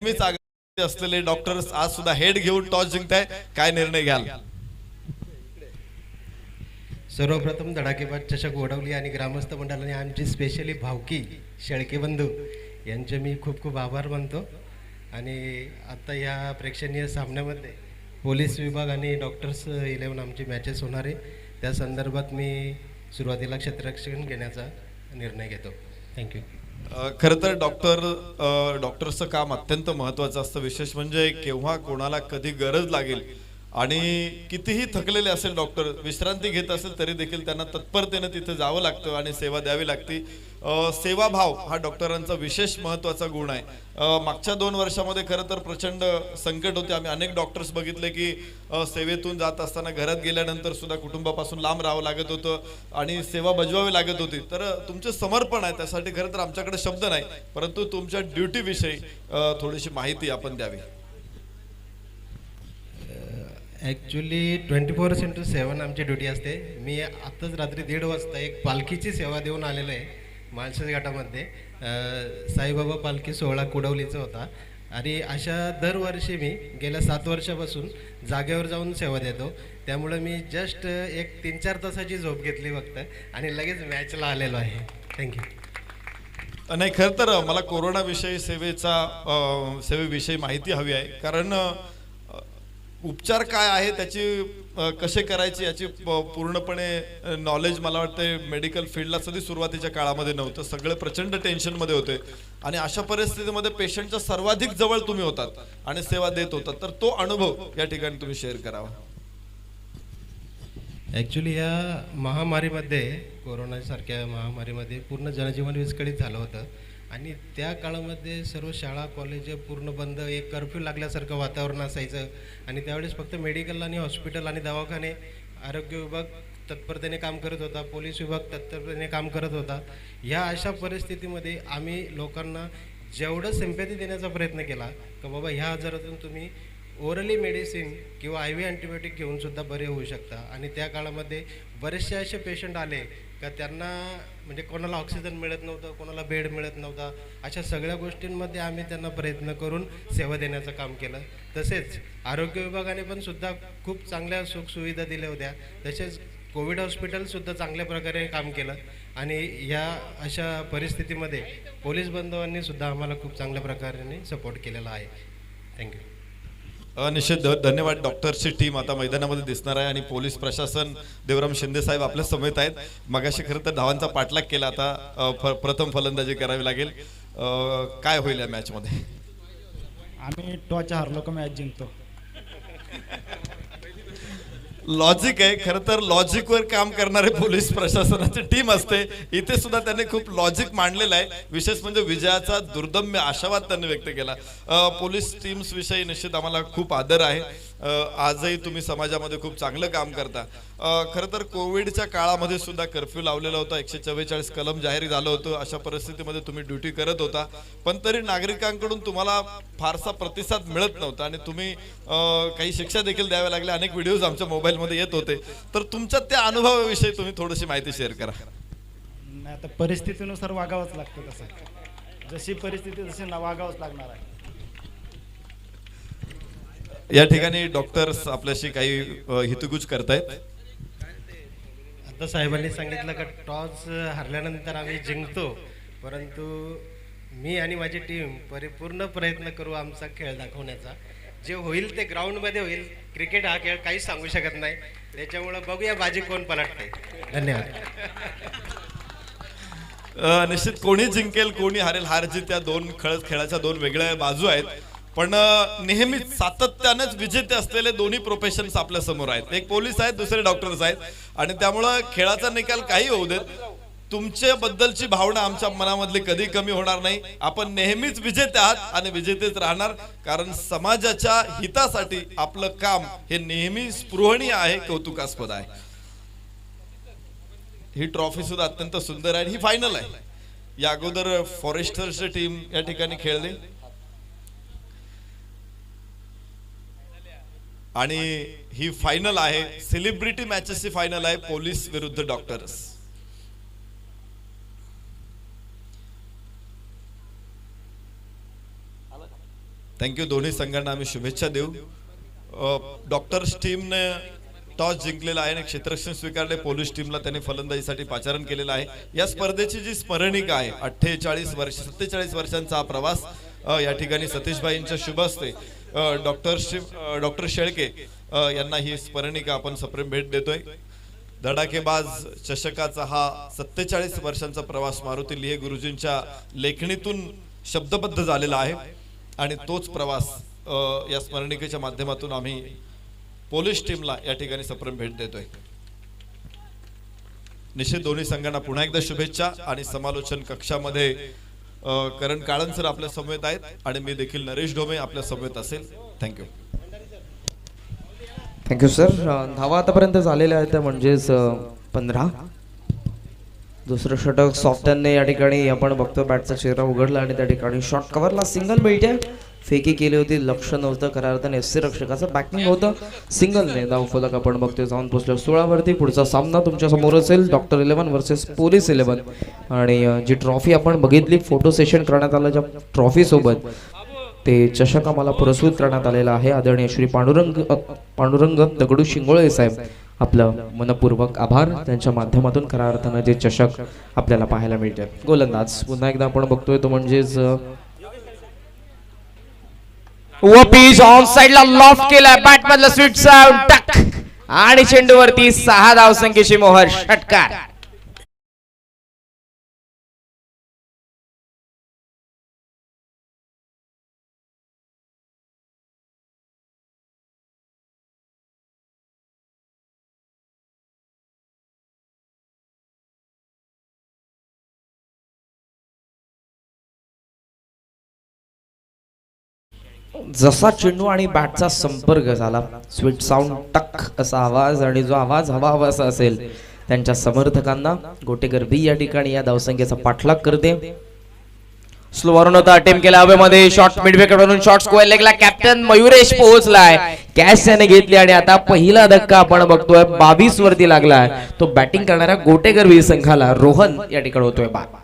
C: नेहमीच आघाडीचे असलेले डॉक्टर्स आज सुद्धा हेड घेऊन टॉस जिंकताय, काय निर्णय घ्याल?
D: सर्वप्रथम धडाकेबाज चषक ओढवली आणि ग्रामस्थ मंडळाने आमची स्पेशली भावकी शेळके बंधू यांचे मी खूप खूप आभार मानतो. आणि आता या प्रेक्षणीय सामन्यामध्ये पोलीस विभाग आणि डॉक्टर्स 11 आमची मॅचेस होणार आहे. त्या संदर्भात मी सुरुवातीला क्षेत्ररक्षण घेण्याचा निर्णय घेतो. थँक्यू.
C: खरं तर डॉक्टरचं काम अत्यंत महत्त्वाचं असतं. विशेष म्हणजे केव्हा कोणाला कधी गरज लागेल आणि कितीही थकलेले असेल डॉक्टर, विश्रांती घेत असेल तरी देखील त्यांना तत्परतेने तिथे जावं लागतं आणि सेवा द्यावी लागते. सेवाभाव हा डॉक्टरांचा विशेष महत्त्वाचा गुण आहे. मागच्या 2 वर्षामध्ये खरं तर प्रचंड संकट होते. आम्ही अनेक डॉक्टर्स बघितले की सेवेतून जात असताना घरात गेल्यानंतर सुद्धा कुटुंबापासून लांब राहावं लागत होतं आणि सेवा बजवावी लागत होती. तर तुमचे समर्पण आहे, त्यासाठी खरं तर आमच्याकडे शब्द नाही, परंतु तुमच्या ड्युटीविषयी थोडीशी माहिती आपण द्यावी.
D: ॲक्च्युली 24/7 आमची ड्युटी असते. मी आत्ताच रात्री 1:30 वाजता एक पालखीची सेवा देऊन आलेलो आहे माळशेज घाटामध्ये. साईबाबा पालखी सोहळा कुडवलीचा होता आणि अशा दरवर्षी मी गेल्या 7 वर्षापासून जागेवर जाऊन सेवा देतो. त्यामुळे मी जस्ट एक 3-4 तासाची झोप घेतली फक्त आणि लगेच मॅचला आलेलो आहे. थँक्यू.
C: नाही, खरं तर मला कोरोनाविषयी सेवेविषयी माहिती हवी आहे. कारण उपचार काय आहे, त्याची कसे करायचे याची पूर्णपणे नॉलेज मला वाटतं मेडिकल फील्डला कधी सुरुवातीच्या काळामध्ये नव्हतं. सगळे प्रचंड टेन्शनमध्ये होते आणि अशा परिस्थितीमध्ये पेशंटच्या सर्वाधिक जवळ तुम्ही होतात आणि सेवा देत होतात. तर तो अनुभव या ठिकाणी तुम्ही शेअर करावा.
D: ॲक्च्युली या महामारीमध्ये, कोरोनासारख्या महामारीमध्ये पूर्ण जनजीवन विस्कळीत झालं होतं आणि त्या काळामध्ये सर्व शाळा कॉलेज पूर्ण बंद, एक कर्फ्यू लागल्यासारखं वातावरण असायचं आणि त्यावेळेस फक्त मेडिकल आणि हॉस्पिटल आणि दवाखाने, आरोग्य विभाग तत्परतेने काम करत होता, पोलीस विभाग तत्परतेने काम करत होता. ह्या अशा परिस्थितीमध्ये आम्ही लोकांना जेवढं सिम्पॅथी देण्याचा प्रयत्न केला की बाबा ह्या आजारातून तुम्ही ओरली मेडिसिन किंवा IV अँटीबायोटिक घेऊनसुद्धा बरे होऊ शकता. आणि त्या काळामध्ये बरेचसे असे पेशंट आले का त्यांना म्हणजे कोणाला ऑक्सिजन मिळत नव्हतं, कोणाला बेड मिळत नव्हता. अशा सगळ्या गोष्टींमध्ये आम्ही त्यांना प्रयत्न करून सेवा देण्याचं काम केलं. तसेच आरोग्य विभागाने पण सुद्धा खूप चांगल्या सुखसुविधा दिल्या होत्या. तसेच कोविड हॉस्पिटलसुद्धा चांगल्या प्रकारे काम केलं आणि या अशा परिस्थितीमध्ये पोलीस बांधवांनी सुद्धा आम्हाला खूप चांगल्या प्रकारे सपोर्ट केलेला आहे. थँक्यू.
C: निश्चित धन्यवाद. डॉक्टरची टीम आता मैदानामध्ये दिसणार आहे आणि पोलीस प्रशासन, देवराम शिंदे साहेब आपल्या समेत आहेत. मगाशी खरं तर धावांचा पाठलाग केला, आता प्रथम फलंदाजी करावी लागेल. काय होईल या मॅच मध्ये?
E: आम्ही टॉच हारलो का मॅच जिंकतो.
C: लॉजिक आहे, खरं तर लॉजिकवर काम करणारे पोलीस प्रशासनाची टीम असते. इथे सुद्धा त्यांनी खूप लॉजिक मांडलेलं आहे. विशेष म्हणजे विजयाचा दुर्दम्य आशावाद त्यांनी व्यक्त केला. पोलीस टीम्स विषयी निश्चित आम्हाला खूप आदर आहे. आजही तुम्ही समाजामध्ये खूप चांगलं काम करता. खरं तर कोविडच्या काळामध्ये सुद्धा कर्फ्यू लावलेला होता, 144 कलम जाहीर झालं होतं. अशा परिस्थितीमध्ये तुम्ही ड्युटी करत होता, पण तरी नागरिकांकडून तुम्हाला फारसा प्रतिसाद मिळत नव्हता आणि तुम्ही काही शिक्षा देखील द्याव्या लागल्या. अनेक व्हिडिओज आमच्या मोबाईलमध्ये येत होते. तर तुमच्या त्या अनुभवाविषयी तुम्ही थोडीशी माहिती शेअर करा.
E: नाही, आता परिस्थितीनुसार वागावंच लागतं. तसं जशी परिस्थिती तशी वागावंच लागणार आहे.
C: या ठिकाणी डॉक्टर्स आपल्याशी काही हितगुज करतायत.
D: आता साहेबांनी सांगितलं का टॉस हरल्यानंतर आम्ही जिंकतो, परंतु मी आणि माझी टीम परिपूर्ण प्रयत्न करू आमचा खेळ दाखवण्याचा. जे होईल ते ग्राउंडमध्ये होईल. क्रिकेट हा खेळ काहीच सांगू शकत नाही, त्याच्यामुळं बघूया बाजी कोण पलटते. धन्यवाद.
C: निश्चित कोणी जिंकेल कोणी हारेल, हार जीत त्या खेळाच्या दोन वेगळ्या बाजू आहेत. पण नेहमीच सातत्यानेच विजेते असलेले दोन्ही प्रोफेशन्स आपल्या समोर आहेत. एक पोलीस आहेत, दुसरे डॉक्टर्स आहेत. आणि त्यामुळं खेळाचा निकाल काही होऊ देत, तुमच्या बद्दलची भावना आमच्या मनामधली कधी कमी होणार नाही. आपण नेहमीच विजेते आहात आणि विजेतेच राहणार, कारण समाजाच्या हितासाठी आपलं काम हे नेहमी स्पृहणीय आहे, कौतुकास्पद आहे. ही ट्रॉफी सुद्धा अत्यंत सुंदर आहे. ही फायनल आहे. या अगोदर फॉरेस्टर्सची टीम या ठिकाणी खेळली आणि ही फायनल आहे. सेलिब्रिटी मॅचेसची फायनल आहे, पोलीस विरुद्ध डॉक्टर्स. थँक्यू. दोन्ही संघांना आम्ही शुभेच्छा देऊ. डॉक्टर्स टीमने टॉस जिंकलेला आहे आणि क्षेत्ररक्षण स्वीकारले. पोलीस टीमला त्यांनी फलंदाजीसाठी पाचारण केलेलं आहे. या स्पर्धेची जी स्मरणिका आहे 47 वर्षांचा हा प्रवास या ठिकाणी सतीशभाईंच्या शुभ हस्ते डॉक्टर शेळके यांना ही स्मरणिका आपण सप्रेम भेट देतोय. धडाकेबाज चषकाचा हा 47 वर्षांचा प्रवास मारुती लिहे गुरुजींच्या लेखणीतून शब्दबद्ध झालेला आहे आणि तोच प्रवास या स्मरणिकेच्या माध्यमातून आम्ही पोलीस टीमला या ठिकाणी सप्रेम भेट देतोय. निश्चित दोन्ही संघांना पुन्हा एकदा शुभेच्छा. आणि समालोचन कक्षामध्ये करण काळन सर आपल्या समवेत आहेत आणि मी देखील नरेश डोमे आपल्या समवेत असेल. थँक्यू.
A: Thank you sir. धावा आतापर्यंत झालेल्या आहेत त्या म्हणजेच 15. दुसरं षटक सॉफ्टनने या ठिकाणी आपण बघतो बॅटचा चेहरा उघडला आणि त्या ठिकाणी शॉर्ट कव्हरला सिंगल मिळते. फेकी केली होती, लक्ष नव्हतं खऱ्या अर्थाने एससी रक्षकाचं बॅटिंग होतं. सिंगलने धावफलक आपण बघतोय जाऊन पोहोचलो 16 वरती. पुढचा सामना तुमच्या समोर असेल डॉक्टर 11 वर्सेस पोलीस 11. आणि जी ट्रॉफी आपण बघितली फोटो सेशन करण्यात आलं ज्या ट्रॉफी सोबत ते चषक आम्हाला पुरस्कृत करण्यात आलेला आहे. आदरणीय श्री पांडुरंग दगडू शिंगोळे साहेब आपलं मनपूर्वक आभार. त्यांच्या माध्यमातून खऱ्या अर्थानं जे चषक आपल्याला पाहायला मिळते. गोलंदाज पुन्हा एकदा आपण बघतोय तो म्हणजेच
B: व पिच ऑन साइडला लॉफ्ट केला. बॅट मधला स्वीट साऊंड टक आणि चेंडूवरती 6 धावसंख्येची मोहर. षटकार.
A: जसा चेंडू आणि बॅटचा संपर्क झाला स्वीट साऊंड टक असा आवाज आणि जो आवाज हवा असा असेल त्यांच्या समर्थकांना गोटेकर बी या ठिकाणी या धावसंख्येचा पाठलाग करते.
B: स्लोवरून होता अटेम्प्ट केला हवेमध्ये. शॉर्ट मिडवे कडून शॉर्ट स्क्वेअर लेगला कॅप्टन मयुरेश पोहोचलाय. कॅच त्याने घेतली आणि आता पहिला धक्का आपण बघतोय 22 वरती लागलाय. तो बॅटिंग करणाऱ्या गोटेकर बी संघाला रोहन या ठिकाणी होतोय बाद.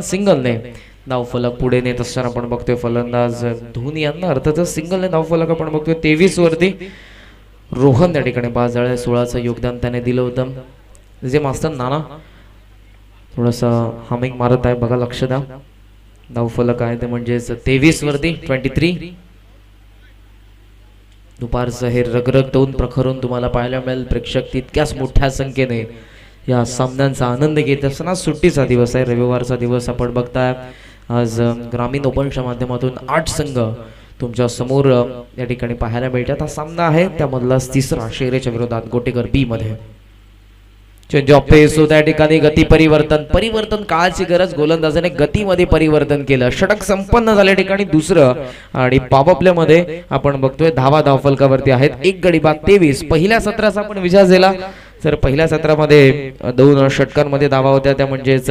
A: सिंगलने धावफलक पुढे नेत असताना आपण बघतोय फलंदाज धोनी यांना अर्थातच सिंगलने धावफलक आपण बघतोय 23 वरती. रोहन त्या ठिकाणी 5 झाले. 16चं योगदान त्याने दिलं होतं. जे मास्तर नाना थोडस हमिंग मारत आहे बघा, लक्ष द्या. धावफलक आहे ते म्हणजेच 23 वरती 23. दुपारचं हे रगरगतवून प्रखरून तुम्हाला पाहायला मिळेल. प्रेक्षक तितक्याच मोठ्या संख्येने या सामन्यांचा आनंद घेत असताना सुट्टीचा दिवस आहे, रविवारचा दिवस आपण बघताय. आज ग्रामीण ओपनच्या माध्यमातून 8 संघ तुमच्या समोर या ठिकाणी पाहायला मिळतात. हा सामना आहे त्यामधलाच तिसरा शेरेच्या विरोधात गोटेकर बी मध्ये. चेंज ऑफ पेस होता या ठिकाणी. गती परिवर्तन काळाची गरज. गोलंदाजाने गतीमध्ये परिवर्तन केलं. षटक संपन्न झाल्या ठिकाणी दुसरं. आणि पॉवर प्ले मध्ये आपण बघतोय धावा धावफलकावरती आहेत. 1 गडी बाद 23. पहिल्या सत्राचा आपण विजय झाला. तर पहिल्या सत्रामध्ये 2 षटकांमध्ये धावा होत्या त्या म्हणजेच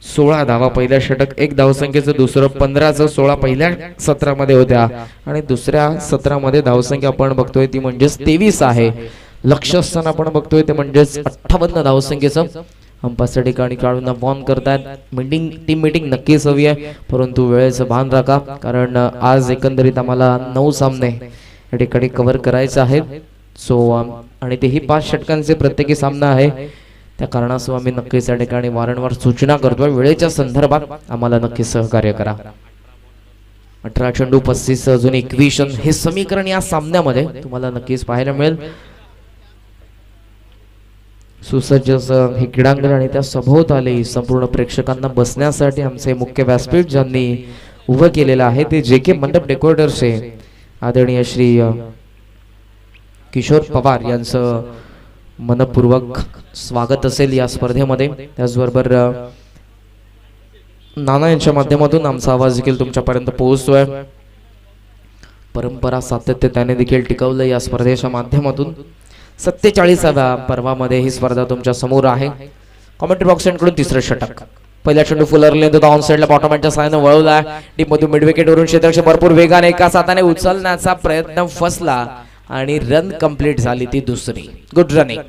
A: 16 धावा पहिल्या षटक 1 धावसंख्येचं, दुसरं 15चं 16 पहिल्या सत्रामध्ये होत्या आणि दुसऱ्या सत्रामध्ये धावसंख्या आपण बघतोय ती म्हणजेच 23 आहे. लक्ष असताना आपण बघतोय ते म्हणजेच 58 धावसंख्येचं. अंपायरच्या ठिकाणी खेळाडूंना वॉर्न करतायत. टीम मीटिंग नक्कीच हवी आहे, परंतु वेळेचं भान राखा, कारण आज एकंदरीत आम्हाला 9 सामने या ठिकाणी कव्हर करायचे आहेत. सो आणि तेही 5 षटकांचे प्रत्येकी सामना आहे. त्या कारणासह आम्ही नक्कीच या ठिकाणी वारंवार सूचना करतोय, वेळेच्या संदर्भात आम्हाला नक्कीच सहकार्य करा. 18 चेंडू 35 अजून 21 रन हे समीकरण या सामन्यामध्ये तुम्हाला नक्कीच पाहायला मिळेल. सुसज्ज हे क्रीडांगण आणि त्या सभोवताली संपूर्ण प्रेक्षकांना बसण्यासाठी आमचे मुख्य व्यासपीठ ज्यांनी उभं केलेलं आहे ते JK मंडप डेकोरेटर्सचे आदरणीय श्री किशोर पवार यांचं मनपूर्वक स्वागत असेल या स्पर्धेमध्ये. त्याचबरोबर नाना यांच्या माध्यमातून आमचा आवाज देखील तुमच्यापर्यंत पोहोचतोय. परंपरा सातत्य त्याने देखील टिकवलं या स्पर्धेच्या माध्यमातून. 47व्या पर्वामध्ये ही स्पर्धा तुमच्या समोर आहे. कॉमेंट्री बॉक्स कडून 3रं षटक. पहिला चेंडू फुलरले तो ऑन साइडला बॉटमॅनच्या साहाय्याने वळवला. टीम मधून मिड विकेट वरून क्षेत्ररक्षक भरपूर वेगाने एका साथाने उचलण्याचा प्रयत्न फसला आणि रन कंप्लीट झाली ती दुसरी. Good running.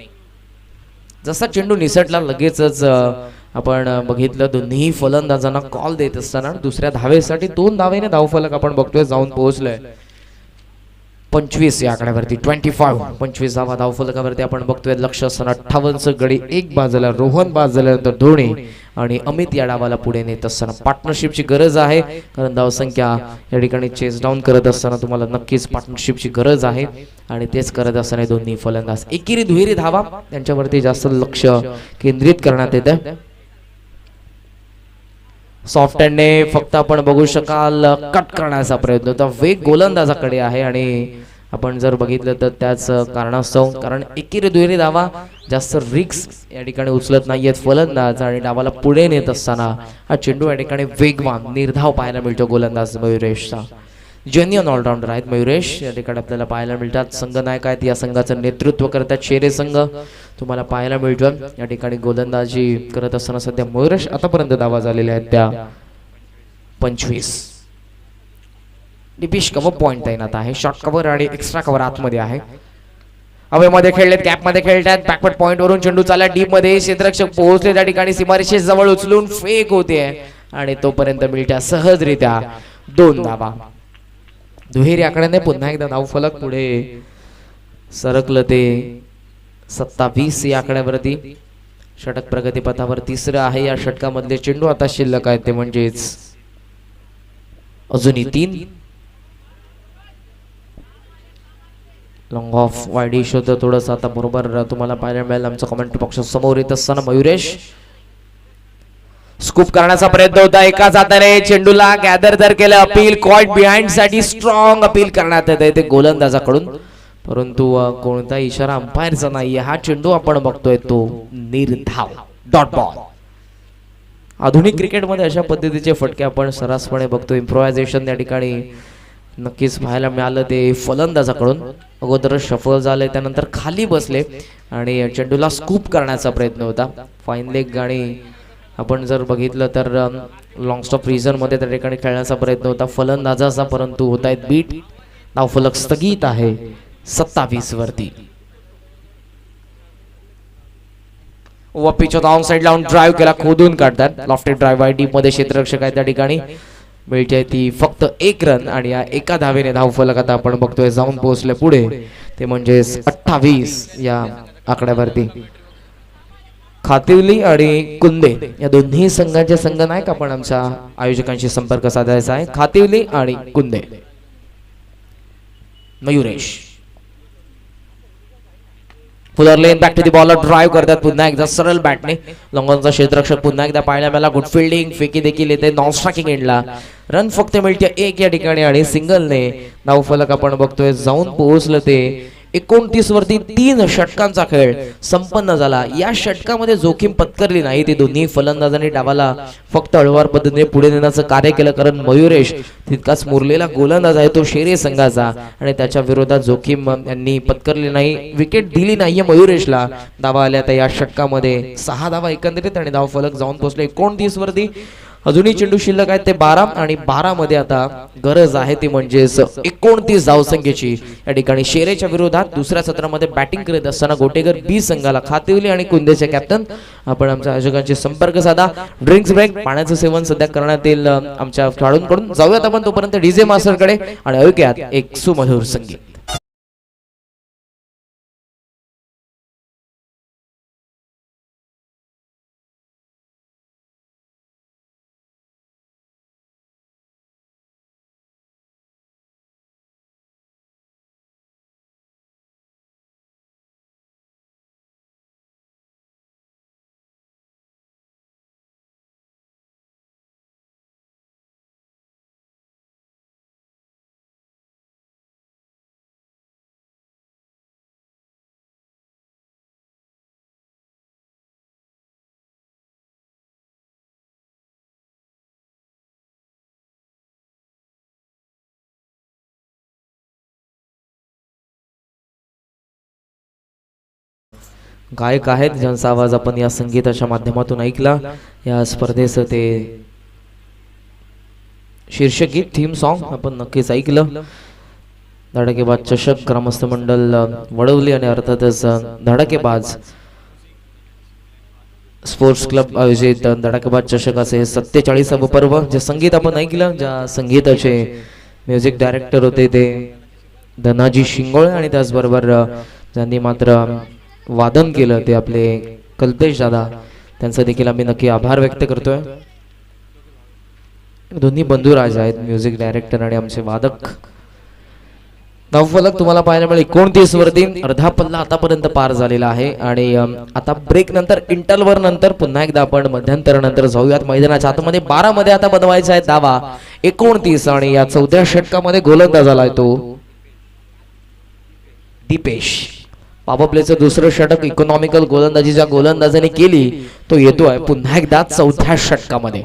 A: जसा चेंडू निसटला लगेचच आपण बघितलं दोन्ही फलंदाजांना कॉल देत असताना दुसऱ्या धावेसाठी 2 धावेने धावफलक आपण बघतोय जाऊन पोहोचलोय 25 या आकड्यावरती. 25 धावा धावफलकावरती आपण बघतोय. लक्ष असताना 58 गडी एक बाजूला, रोहन बाद झाल्यानंतर धोनी आणि अमित या डावाला पुढे नेत असताना पार्टनरशिपची गरज आहे, कारण धावसंख्या या ठिकाणी चेस डाऊन करत असताना तुम्हाला नक्कीच पार्टनरशिपची गरज आहे आणि तेच करत असताना दोन्ही फलंदाज एकेरी दुहेरी धावा त्यांच्यावरती जास्त लक्ष केंद्रित करण्यात येतं. सॉफ्ट हँडने फक्त आपण बघू शकाल कट करण्याचा प्रयत्न होता. वेग गोलंदाजाकडे आहे आणि आपण जर बघितलं तर त्याच कारणास्तव, कारण एकेरी दुहेरी धावा जास्त रिक्स या ठिकाणी उचलत नाहीयेत फलंदाज आणि डावाला पुढे नेत असताना हा चेंडू या ठिकाणी वेगवान निर्धाव पाहायला मिळतो गोलंदाज मयुरेशचा. जेन्युइन ऑलराऊंडर आहेत मयुरेश या ठिकाणी आपल्याला पाहायला मिळतात. संघनायक आहेत, या संघाचं नेतृत्व करतात शेरे संघ तुम्हाला पाहायला मिळतो. या ठिकाणी गोलंदाजी करत असताना सध्या मयुरेश आतापर्यंत धावा झालेल्या आहेत त्या 25. डिपिश कव्हर पॉइंट तैनात आहे. शॉर्ट कव्हर आणि एक्स्ट्रा कव्हर आतमध्ये आहे. हवेमध्ये खेळलेत, गॅप मध्ये खेळतात. बॅकवर्ड पॉइंट वरून चेंडू चालला डीप मध्ये. क्षेत्ररक्षक पोहोचले त्या ठिकाणी सीमारेषे जवळ उचलून फेक होते आणि तोपर्यंत मिळत्या सहजरित्या 2 धावा. दुहेरी आकड्याने पुन्हा एकदा धावफलक पुढे सरकलं ते 27 या आकड्यावरती. षटक प्रगतीपथावर 3रं आहे. या षटकामधले चेंडू आता शिल्लक आहेत ते म्हणजेच अजूनही 3. लॉंग ऑफ वाईड इश होतं थोडंसं आता बरोबर तुम्हाला पाहायला मिळेल. आमचं कमेंट्री बॉक्स समोर येत असताना मयुरेश स्कूप करण्याचा प्रयत्न होता. एकाच हाताने चेंडूला गॅदर जर केलं. अपील कॉट बिहाइंड साठी स्ट्रॉंग अपील करण्यात येते ते गोलंदाजाकडून, परंतु कोणता इशारा अंपायरचा नाहीये. हा चेंडू आपण बघतोय तो निर्धाव डॉट बॉल. आधुनिक क्रिकेटमध्ये अशा पद्धतीचे फटके आपण सर्रासपणे बघतो. इम्प्रोव्हायझेशन या ठिकाणी नक्कीच पाहायला मिळालं ते फलंदाजाकडून. अगोदर शफल झाले, त्यानंतर खाली बसले आणि चेंडूला स्कूप करण्याचा प्रयत्न होता. फाईन लेग आणि आपण जर बघितलं तर लॉंग स्टॉप रिझन मध्ये त्या ठिकाणी खेळण्याचा प्रयत्न होता फलंदाजाचा, परंतु होत आहेत बीट. धावफलक स्थगित आहे 27 वरती. पिचवर ऑन साइड लावून ड्राइव्ह केला, खोदून काढतात. लॉफ्टेड ड्राइव्ह आहे डीप मध्ये. क्षेत्ररक्षक आहे त्या ठिकाणी. मिळते ती फक्त 1 रन आणि या एका धावेने धावफलक आता आपण बघतोय जाऊन पोहोचले पुढे ते म्हणजे 28 या आकड्यावरती. खातिवली आणि कुंदे या दोन्ही संघांचे संघनायक आपण आमच्या आयोजकांशी संपर्क साधायचा आहे. खातिवली आणि Kunde. Mayuresh fuller length back to the bowler drive करतात पुन्हा एकदा सरळ बॅटने. लॉंगॉनचा क्षेत्ररक्षक पुन्हा एकदा पाहायला मिळाला. गुड फिल्डिंग, फेकी देखील येते. नॉन स्ट्रायकिंग एंडला रन फक्त मिळते 1 या ठिकाणी आणि सिंगलने धावफलक आपण बघतोय जाऊन पोहोचलं ते 29 वरती 3 षटकांचा खेळ संपन्न झाला. या षटकामध्ये जोखीम पत्करली नाही. ते दोन्ही फलंदाजांनी डावाला फक्त हळूवार पद्धतीने पुढे नेण्याचं कार्य केलं, कारण मयुरेश तितकाच मुरलेला गोलंदाज आहे तो शेरे संघाचा, आणि त्याच्या विरोधात जोखीम यांनी पत्करली नाही. विकेट दिली नाहीये मयुरेशला. धावा आल्या तर या षटकामध्ये 6 धावा एकंदरीत, आणि धाव फलक जाऊन पोहोचले 29 वरती. अजूनही चेंडू शिल्लक आहेत ते 12, आणि 12 मध्ये आता गरज आहे ती म्हणजेच 29 धावसंख्येची. या ठिकाणी शेरेच्या विरोधात दुसऱ्या सत्रामध्ये बॅटिंग करीत असताना गोटेकर बी संघाला खातिवली आणि कुंदेचे कॅप्टन आपण आमच्या आयोजकांशी संपर्क साधा. ड्रिंक्स ब्रेक, पाण्याचं सेवन सध्या करण्यात येईल आमच्या खेळाडूंकडून. जाऊयात आपण तोपर्यंत डीजे मास्टरकडे आणि ऐकूयात एक सुमधुर संगीत. गायक आहेत ज्यांचा आवाज आपण या संगीताच्या माध्यमातून ऐकला. या स्पर्धेचं ते शीर्षक थीम सॉन्ग आपण नक्कीच ऐकलं. धडाकेबाज चषक ग्रामस्थ मंडळ वडवली आणि अर्थातच धडाकेबाज स्पोर्ट्स क्लब आयोजित धडाकेबाज चषकाचे 47वे पर्व. जे संगीत आपण ऐकलं, ज्या संगीताचे म्युझिक डायरेक्टर होते ते धनाजी शिंगोळे, आणि त्याचबरोबर ज्यांनी मात्र वादन केलं ते आपले कल्पेश दादा, त्यांचा देखील आम्ही नक्की आभार व्यक्त करतोय. दोन्ही बंधुराज आहेत, म्युझिक डायरेक्टर आणि आमचे वादक. धावफलक तुम्हाला पाहायला मिळेल 29 वरती. अर्धा पल्ला आतापर्यंत पार झालेला आहे, आणि आता ब्रेक नंतर इंटरव्हल नंतर पुन्हा एकदा आपण मध्यंतरानंतर जाऊयात मैदानाच्या आतमध्ये. 12 मध्ये आता बनवायचा आहे धावा 29, आणि या 4थ्या षटकामध्ये गोलंदाज आलाय तो दीपेश. पॉवर प्लेचं दुसरं षटक इकॉनॉमिकल गोलंदाजी ज्या गोलंदाजाने केली तो येतोय पुन्हा एकदा 4थ्या षटकामध्ये.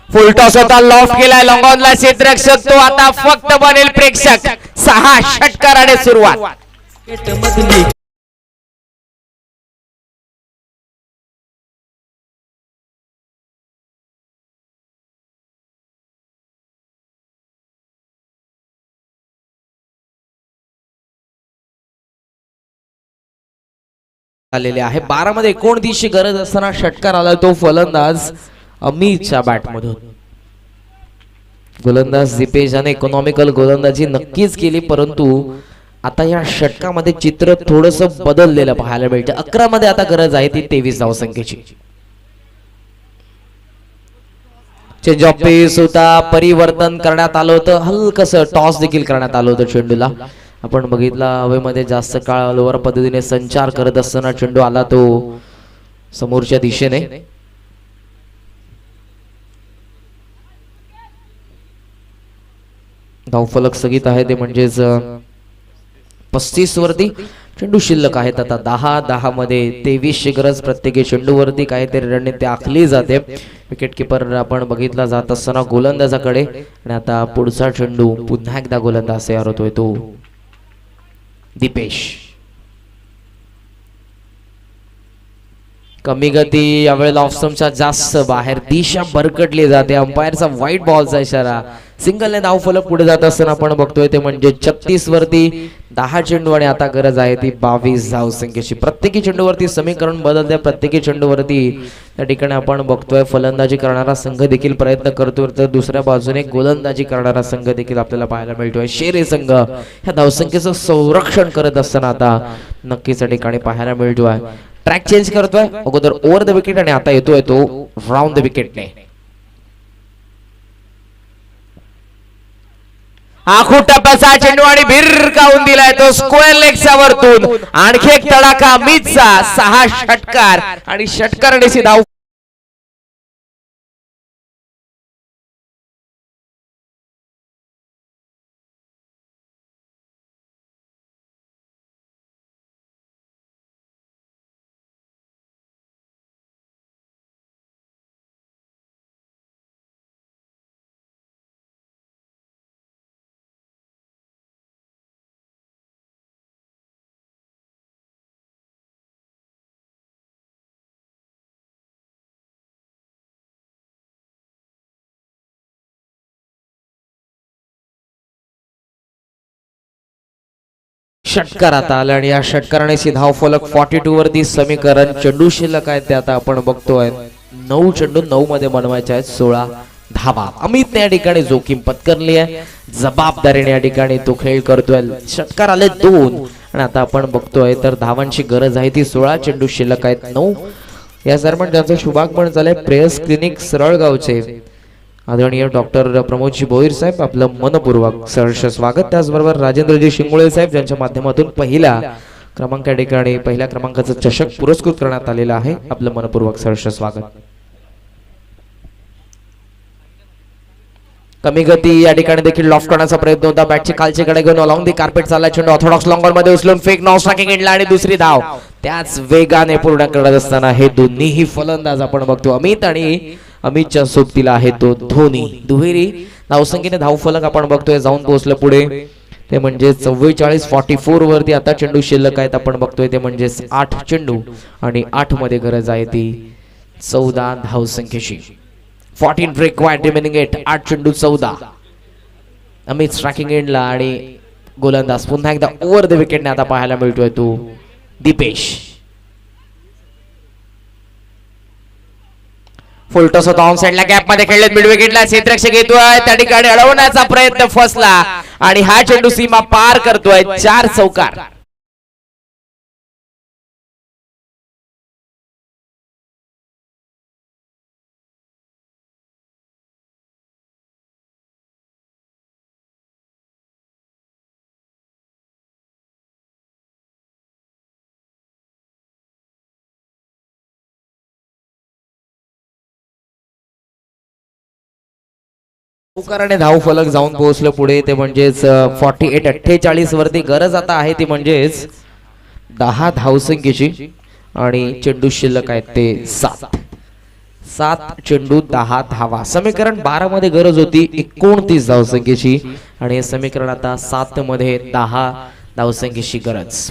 B: फुलटॉस होता, लॉफ केलाय लॉंगॉनला क्षेत्ररक्षक, तो आता फक्त बनेल प्रेक्षक. 6 षटकाराने सुरुवात.
A: आलेले आहे 12 मध्ये 29 ची गरज असताना षटकार आला तो फलंदाज अमितच्या बॅट मधून. गोलंदाज दीपेशाने इकॉनॉमिकल गोलंदाजी नक्कीच केली, परंतु आता या षटकामध्ये चित्र थोडस बदललेलं पाहायला मिळते. 11 मध्ये आता गरज आहे ती 23 धावसंख्येची. चेंज ऑफ पेस होता, परिवर्तन करण्यात आलं होतं, हलकस टॉस देखील करण्यात आलं होतं चेंडूला. आपण बघितला हवेमध्ये जास्त काळ लोवर पद्धतीने संचार करत असताना चेंडू आला तो समोरच्या दिशेने. धावफलक स्थगित आहे ते म्हणजेच 35 वरती. चेंडू शिल्लक आहेत आता 10 मध्ये 23 ची गरज प्रत्येकी चेंडूवरती. काहीतरी रणनीती आखली जाते. विकेट किपर आपण बघितला जात असताना गोलंदाजाकडे, आणि आता पुढचा चेंडू पुन्हा एकदा गोलंदाज तयार होतोय तो दीपेश. कमी गती यावेळेला ऑफस्टंपच्या जास्त बाहेर, दिशा भरकटली जाते. अंपायरचा व्हाईट बॉलचा इशारा. सिंगलने धाव फलक पुढे जात असताना आपण बघतोय ते म्हणजे 36 वरती 10 चेंडू, आणि आता गरज आहे ती 22 धावसंख्येची. प्रत्येकी चेंडूवरती समीकरण बदलते. प्रत्येकी चेंडूवरती त्या ठिकाणी आपण बघतोय फलंदाजी करणारा संघ देखील प्रयत्न करतोय, तर दुसऱ्या बाजूने गोलंदाजी करणारा संघ देखील आपल्याला पाहायला मिळतोय. शेरे संघ ह्या धावसंख्येचं संरक्षण करत असताना आता नक्कीच त्या ठिकाणी पाहायला मिळतोय. ट्रॅक चेंज करतोय, अगोदर ओव्हर द विकेट आणि आता येतोय तो राऊंड द विकेटने.
B: आखू टप्प्याचा चेंडू आणि भिरकावून दिलाय तो स्क्वेअर लेगच्या वरतून. आणखी एक तडाखा मितचा. 6 षटकार आणि षटकाराने धाव
A: षटकार आता आला आणि या षटकाराने धाव फलक 42 वरती समीकरण. चेंडू शिल्लक आहेत ते आता आपण बघतोय 9 चेंडू 9 मध्ये बनवायचे आहेत 16 धावा. अमितने या ठिकाणी जोखीम पत्करली आहे, जबाबदारीने या ठिकाणी तो खेळ करतोय. षटकार आले 2 आणि आता आपण बघतोय तर धावांची गरज आहे ती 16. चेंडू शिल्लक आहेत 9. या दरम्यान त्यांचं शुभागमन झालंय प्रेयस क्लिनिक सरळगावचे आदरणीय डॉक्टर प्रमोदजी भोईर साहेब, आपलं मनपूर्वक सहर्ष स्वागत. त्याचबरोबर राजेंद्रजी शिंगोळे साहेब ज्यांच्या माध्यमातून पहिल्या ठिकाणी पहिल्या क्रमांकाचं चषक पुरस्कृत करण्यात आलेलं आहे, आपलं मनपूर्वक सहर्ष स्वागत. कमी गती या ठिकाणी देखील लॉफ्ट करण्याचा प्रयत्न होता. बॅटची खालची कडे घेऊन अलॉंग दी कार्पेट चालला चेंडू ऑर्थोडॉक्स लॉंग मध्ये उचलून फेक नॉन स्ट्रायकिंग एंडला आणि दुसरी धाव त्याच वेगाने पूर्ण करत असताना हे दोन्हीही फलंदाज आपण बघतो अमित आणि अमितच्या सोबतीला आहे तो धोनी. दुहेरी धावसंख्येने धाव फलक आपण बघतोय जाऊन पोहोचलं पुढे ते म्हणजे 44-44 वरती आता चेंडू शिल्लक आहेत आपण बघतोय ते म्हणजे 8 चेंडू आणि 8 मध्ये गरज आहे ती 14 धावसंख्येची. 14 रिक्वायर्ड रिमेनिंग 8 चेंडू 14. अमित स्ट्रायकिंग एंडला आणि गोलंदाज पुन्हा एकदा ओव्हर द विकेटने आता पाहायला मिळतोय तो दीपेश. फुलटॉस होता ऑन साइडला गॅप मध्ये खेळलेत मिड विकेटला क्षेत्ररक्षक येतोय त्या ठिकाणी अडवण्याचा प्रयत्न फसला आणि हा चेंडू सीमा पार करतोय 4 चौकार. चौकाराने धाव फलक जाऊन पोहोचलं पुढे ते म्हणजेच 48-48 वरती गरज आता आहे ती म्हणजेच 10 धावसंख्येची आणि चेंडू शिल्लक आहेत ते 7 चेंडू 10 धावा. समीकरण 12 मध्ये गरज होती 29 धावसंख्येची आणि हे समीकरण आता 7 मध्ये 10 धावसंख्येची गरज.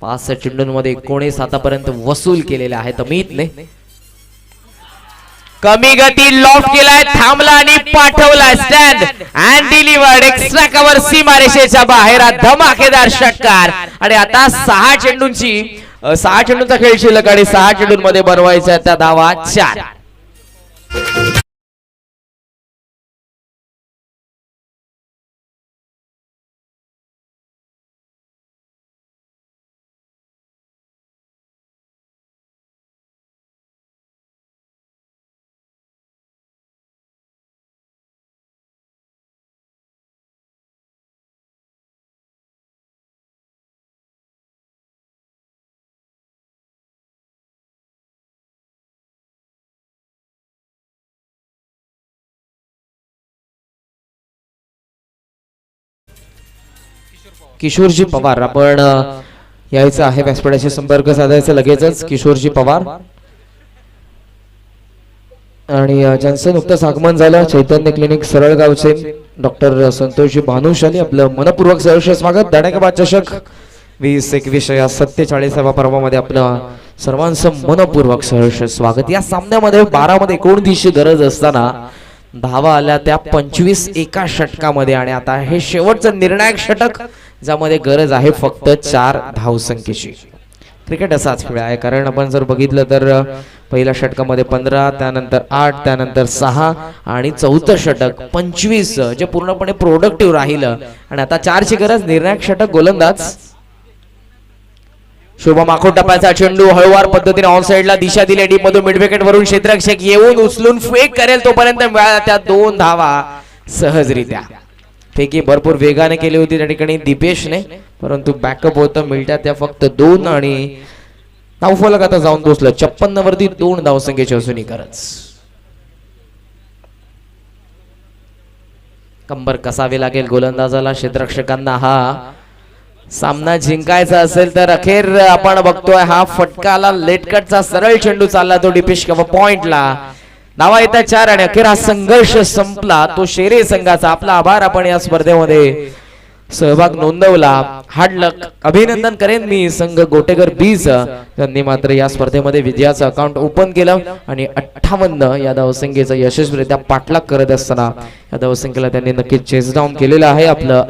A: 5 चेंडूंमध्ये 19 आतापर्यंत वसूल केलेले आहेत अमितने.
B: कमी गती लॉफ्ट केलाय थांबला आणि पाठवला stand and delivered extra cover सीमारेषेच्या बाहेर धमाकेदार षटकार. आणि आता 6 चेंडूंचा खेळ शिल्लक आणि 6 चेंडूंमध्ये बनवायच्या त्या धावा 4.
A: किशोरजी पवार आपण यायचं आहे व्यासपीठाशी संपर्क साधायचा लगेचच. किशोरजी पवार आणि ज्यांचं नुकतंच आगमन झालं चैतन्य क्लिनिक सरळगावचे डॉक्टर संतोषजी भानुशाली, आपलं मनपूर्वक सहर्ष स्वागत. धडाकेबाद चषक 20-21 या 47व्या पर्वामध्ये आपलं सर्वांचं मनपूर्वक सहर्ष स्वागत. या सामन्यामध्ये 12 मध्ये 29 गरज असताना धावा आल्या त्या 25 एका षटकामध्ये आणि आता हे शेवटचं निर्णायक षटक ज्यामध्ये गरज आहे फक्त 4 धावसंख्येची. क्रिकेट असाच खेळ आहे कारण आपण जर बघितलं तर पहिल्या षटकामध्ये 15 त्यानंतर 8 त्यानंतर 6 आणि चौथं षटक 25 जे पूर्णपणे प्रोडक्टिव्ह राहिलं आणि आता 4 ची गरज. निर्णायक षटक गोलंदाज शुभम आखोड टप्प्याचा चेंडू हळूवार पद्धतीने ऑन साइडला दिशा दिली डीप मधून मिड विकेट वरून क्षेत्ररक्षक येऊन उचलून फेक करेल तोपर्यंत मिळाल्या त्या 2 धावा सहजरित्या. फेकी भरपूर वेगाने केली होती त्या ठिकाणी दीपेशने परंतु बॅकअप होतं मिळत्या त्या फक्त 2 आणि धावफलक आता जाऊन पोहोचलं 56 वरती 2 धावसंख्येची असूनही गरज. कंबर कसावी लागेल गोलंदाजाला क्षेत्ररक्षकांना. हा सामना जिंकायचा असेल तर अखेर आपण बघतोय हा फटकाला लेटकटचा सरळ चेंडू चालला तो डिपेश किंवा पॉइंटला. धावा येतात 4 आणि अखेर हा संघर्ष संपला तो शेरे संघाचा. आपला आभार. आपण या स्पर्धेमध्ये सहभाग नोंदवला. हार्ड लक. अभिनंदन करेन मी संघ गोटेकर बीज त्यांनी मात्र या स्पर्धेमध्ये विजयाचं अकाउंट ओपन केलं आणि 58 या धावसंख्येचा यशस्वीरित्या पाठलाग करत असताना या धावसंख्येला त्यांनी नक्कीच चेस डाऊन केलेला आहे. आपलं